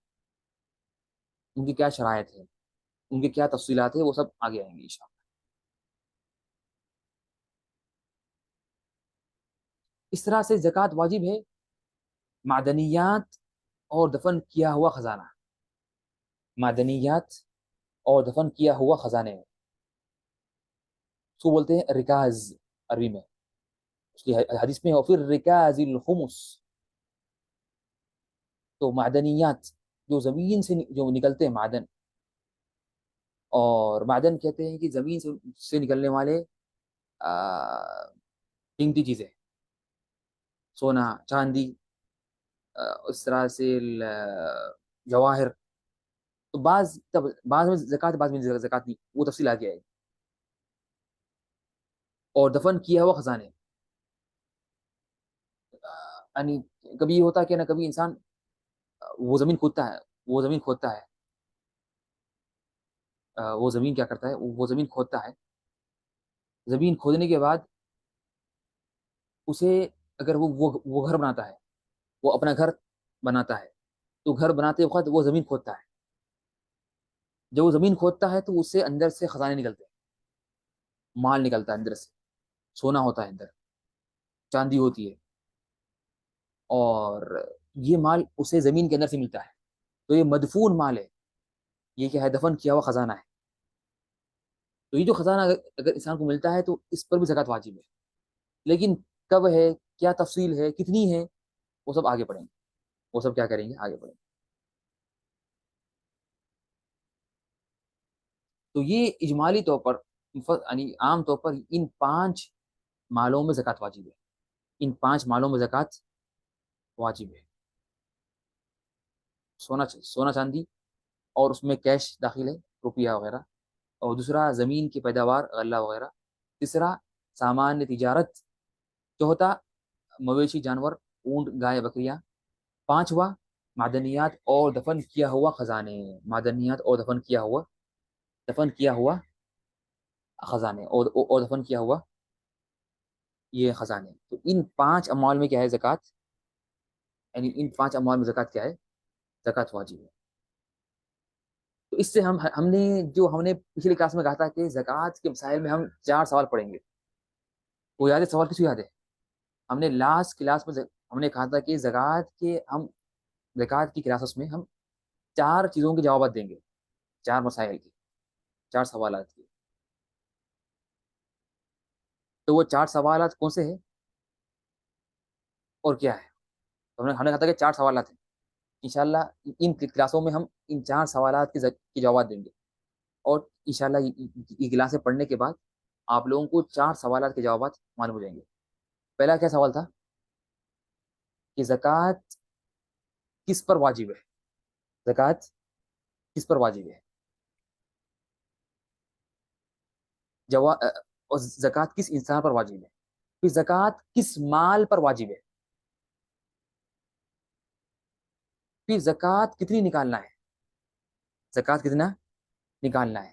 ان کی کیا شرائط ہے، ان کی کیا تفصیلات ہے، وہ سب آگے آئیں گے انشاءاللہ. اس طرح سے زکوٰۃ واجب ہے معدنیات اور دفن کیا ہوا خزانہ. معدنیات اور دفن کیا ہوا خزانے، اس کو بولتے ہیں رکاز عربی میں. اس کی حدیث میں اور پھر رکاز الخمس. تو معدنیات جو زمین سے جو نکلتے ہیں معدن، اور معدن کہتے ہیں کہ زمین سے نکلنے والے قیمتی چیزیں، سونا، چاندی، اس طرح سے جواہر. تو بعض میں زکوٰۃ، بعض میں زکوٰۃ نہیں، وہ تفصیل آ گیا ہے. اور دفن کیا ہوا خزانے، یعنی کبھی یہ ہوتا ہے کہ نا، کبھی انسان وہ زمین کھودتا ہے، وہ زمین کھودتا ہے، وہ زمین کیا کرتا ہے، وہ زمین کھودتا ہے. زمین کھودنے کے بعد اسے اگر وہ گھر بناتا ہے، وہ اپنا گھر بناتا ہے، تو گھر بناتے وقت وہ زمین کھودتا ہے. جب وہ زمین کھودتا ہے تو اس سے اندر سے خزانے نکلتے ہیں، مال نکلتا ہے اندر سے. سونا ہوتا ہے اندر، چاندی ہوتی ہے، اور یہ مال اسے زمین کے اندر سے ملتا ہے. تو یہ مدفون مال ہے، یہ کیا ہے؟ دفن کیا ہوا خزانہ ہے. تو یہ جو خزانہ اگر انسان کو ملتا ہے تو اس پر بھی زکوٰۃ واجب ہے. لیکن کب ہے، کیا تفصیل ہے، کتنی ہے، وہ سب آگے پڑھیں گے. وہ سب کیا کریں گے؟ آگے پڑھیں گے. تو یہ اجمالی طور پر، یعنی عام طور پر ان 5 مالوں میں زکوٰۃ واجب ہے. ان 5 مالوں میں زکوٰۃ واجب ہے. سونا چاندی، اور اس میں کیش داخل ہے، روپیہ وغیرہ. اور دوسرا زمین کی پیداوار، غلہ وغیرہ. تیسرا سامان تجارت. چوتھا مویشی جانور، اونٹ، گائے، بکریاں. پانچواں معدنیات اور دفن کیا ہوا خزانے. معدنیات اور دفن کیا ہوا خزانے، اور دفن کیا ہوا یہ خزانے. تو ان 5 اموال میں کیا ہے؟ زکوٰۃ. یعنی ان 5 اموال میں زکوٰۃ کیا ہے؟ زکوٰۃ واجب ہے. تو اس سے ہم نے پچھلی کلاس میں کہا تھا کہ زکوٰۃ کے مسائل میں ہم 4 سوال پڑھیں گے. وہ یاد ہے؟ سوال کسی کو یاد ہے؟ ہم نے لاسٹ کلاس میں ہم نے کہا تھا کہ زکوٰۃ کی کلاسز میں ہم 4 چیزوں کے جوابات دیں گے، 4 مسائل کے، 4 سوالات کے. تو وہ 4 سوالات کون سے ہیں اور کیا ہے؟ تو ہم نے کہا تھا کہ 4 سوالات ہیں. انشاءاللہ ان کلاسوں میں ہم ان 4 سوالات کے جوابات دیں گے. اور انشاءاللہ یہ کلاسیں پڑھنے کے بعد آپ لوگوں کو 4 سوالات کے جوابات معلوم ہو جائیں گے. پہلا کیا سوال تھا؟ کہ زکوٰۃ کس پر واجب ہے؟ زکوٰۃ کس پر واجب ہے؟ اور زکوٰۃ کس انسان پر واجب ہے؟ پھر زکوٰۃ کس مال پر واجب ہے؟ پھر زکوٰۃ کتنی نکالنا ہے؟ زکوٰۃ کتنا نکالنا ہے؟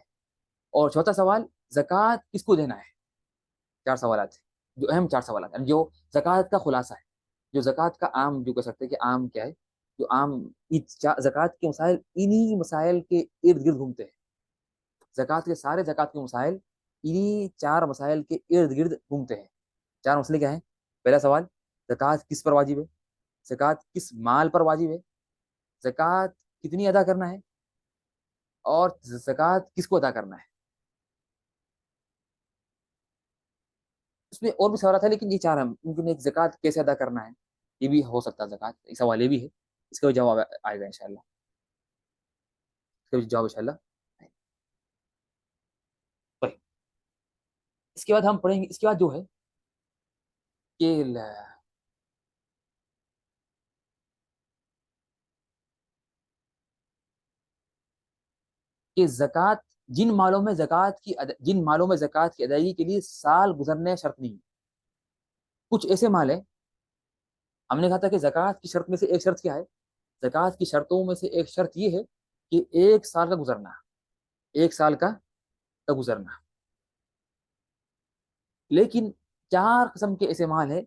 اور چوتھا سوال، زکوٰۃ کس کو دینا ہے؟ 4 سوالات، جو اہم 4 سوالات ہیں، جو زکوٰۃ کا خلاصہ ہے، جو زکوٰۃ کا عام، جو کہہ سکتے ہیں کہ عام کیا ہے، جو عام زکوٰۃ کے مسائل انہی مسائل کے ارد گرد گھومتے ہیں. سارے زکوٰۃ کے مسائل انہی 4 مسائل کے ارد گرد گھومتے ہیں. 4 مسئلے کیا ہیں؟ پہلا سوال، زکوٰۃ کس پر واجب ہے؟ زکوٰۃ کس مال پر واجب ہے؟ زکوٰۃ کتنی ادا کرنا ہے؟ اور زکوٰۃ کس کو ادا کرنا ہے؟ اس میں اور بھی سوالات ہے لیکن یہ چاہ رہا ہوں ممکن ایک زکوٰۃ کیسے ادا کرنا ہے یہ بھی ہو سکتا ہے، زکوٰۃ ایک سوال یہ بھی ہے، اس کا بھی جواب آئے گا انشاءاللہ، اس کا بھی جواب انشاءاللہ آئے گا۔ طيب، اس کے بعد ہم پڑھیں گے، اس کے بعد جو ہے کہ زکوٰۃ، جن مالوں میں زکوٰۃ کی ادائیگی کے لیے سال گزرنے شرط نہیں ہے، کچھ ایسے مال ہیں، ہم نے کہا تھا کہ زکوٰۃ کی شرط میں سے ایک شرط کیا ہے، زکوٰۃ کی شرطوں میں سے ایک شرط یہ ہے کہ ایک سال کا گزرنا، ایک سال کا گزرنا، لیکن چار قسم کے ایسے مال ہیں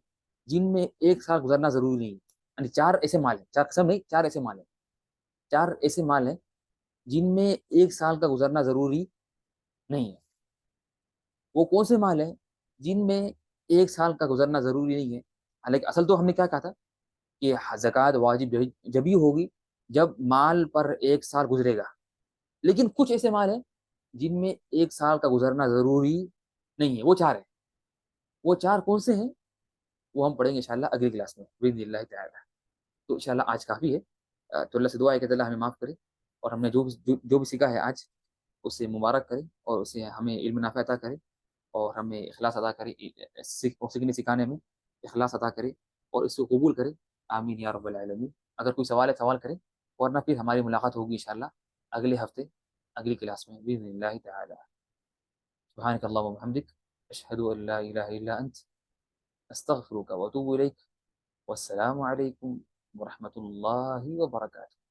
جن میں ایک سال گزرنا ضروری نہیں ہے، یعنی چار ایسے مال ہیں، چار قسم نہیں، چار ایسے مال ہیں، چار ایسے مال ہیں جن میں ایک سال کا گزرنا ضروری نہیں ہے۔ وہ کون سے مال ہیں جن میں ایک سال کا گزرنا ضروری نہیں ہے؟ حالانکہ اصل تو ہم نے کیا کہا تھا کہ زکوٰۃ واجب جبھی ہوگی جب مال پر ایک سال گزرے گا، لیکن کچھ ایسے مال ہیں جن میں ایک سال کا گزرنا ضروری نہیں ہے، وہ چار ہیں، وہ چار کون سے ہیں وہ ہم پڑھیں گے انشاءاللہ اگلی کلاس میں باذن اللہ تعالی۔ تو انشاءاللہ آج کافی ہے، تو اللہ سے دعا ہے کہ اللہ ہمیں معاف کرے اور ہم نے جو بھی سیکھا ہے آج اسے مبارک کرے اور اسے ہمیں علم نافع عطا کرے اور ہمیں اخلاص عطا کرے، سیکھنے سکھانے میں اخلاص عطا کرے اور اس کو قبول کرے، آمین یا رب العالمین۔ اگر کوئی سوال ہے سوال کریں، ورنہ پھر ہماری ملاقات ہوگی انشاءاللہ اگلے ہفتے اگلی کلاس میں باذن اللہ تعالی۔ سبحانک اللہم وبحمدک، اشہد ان لا الہ الا انت، استغفرک واتوب الیک، والسلام علیکم ورحمۃ اللہ وبرکاتہ۔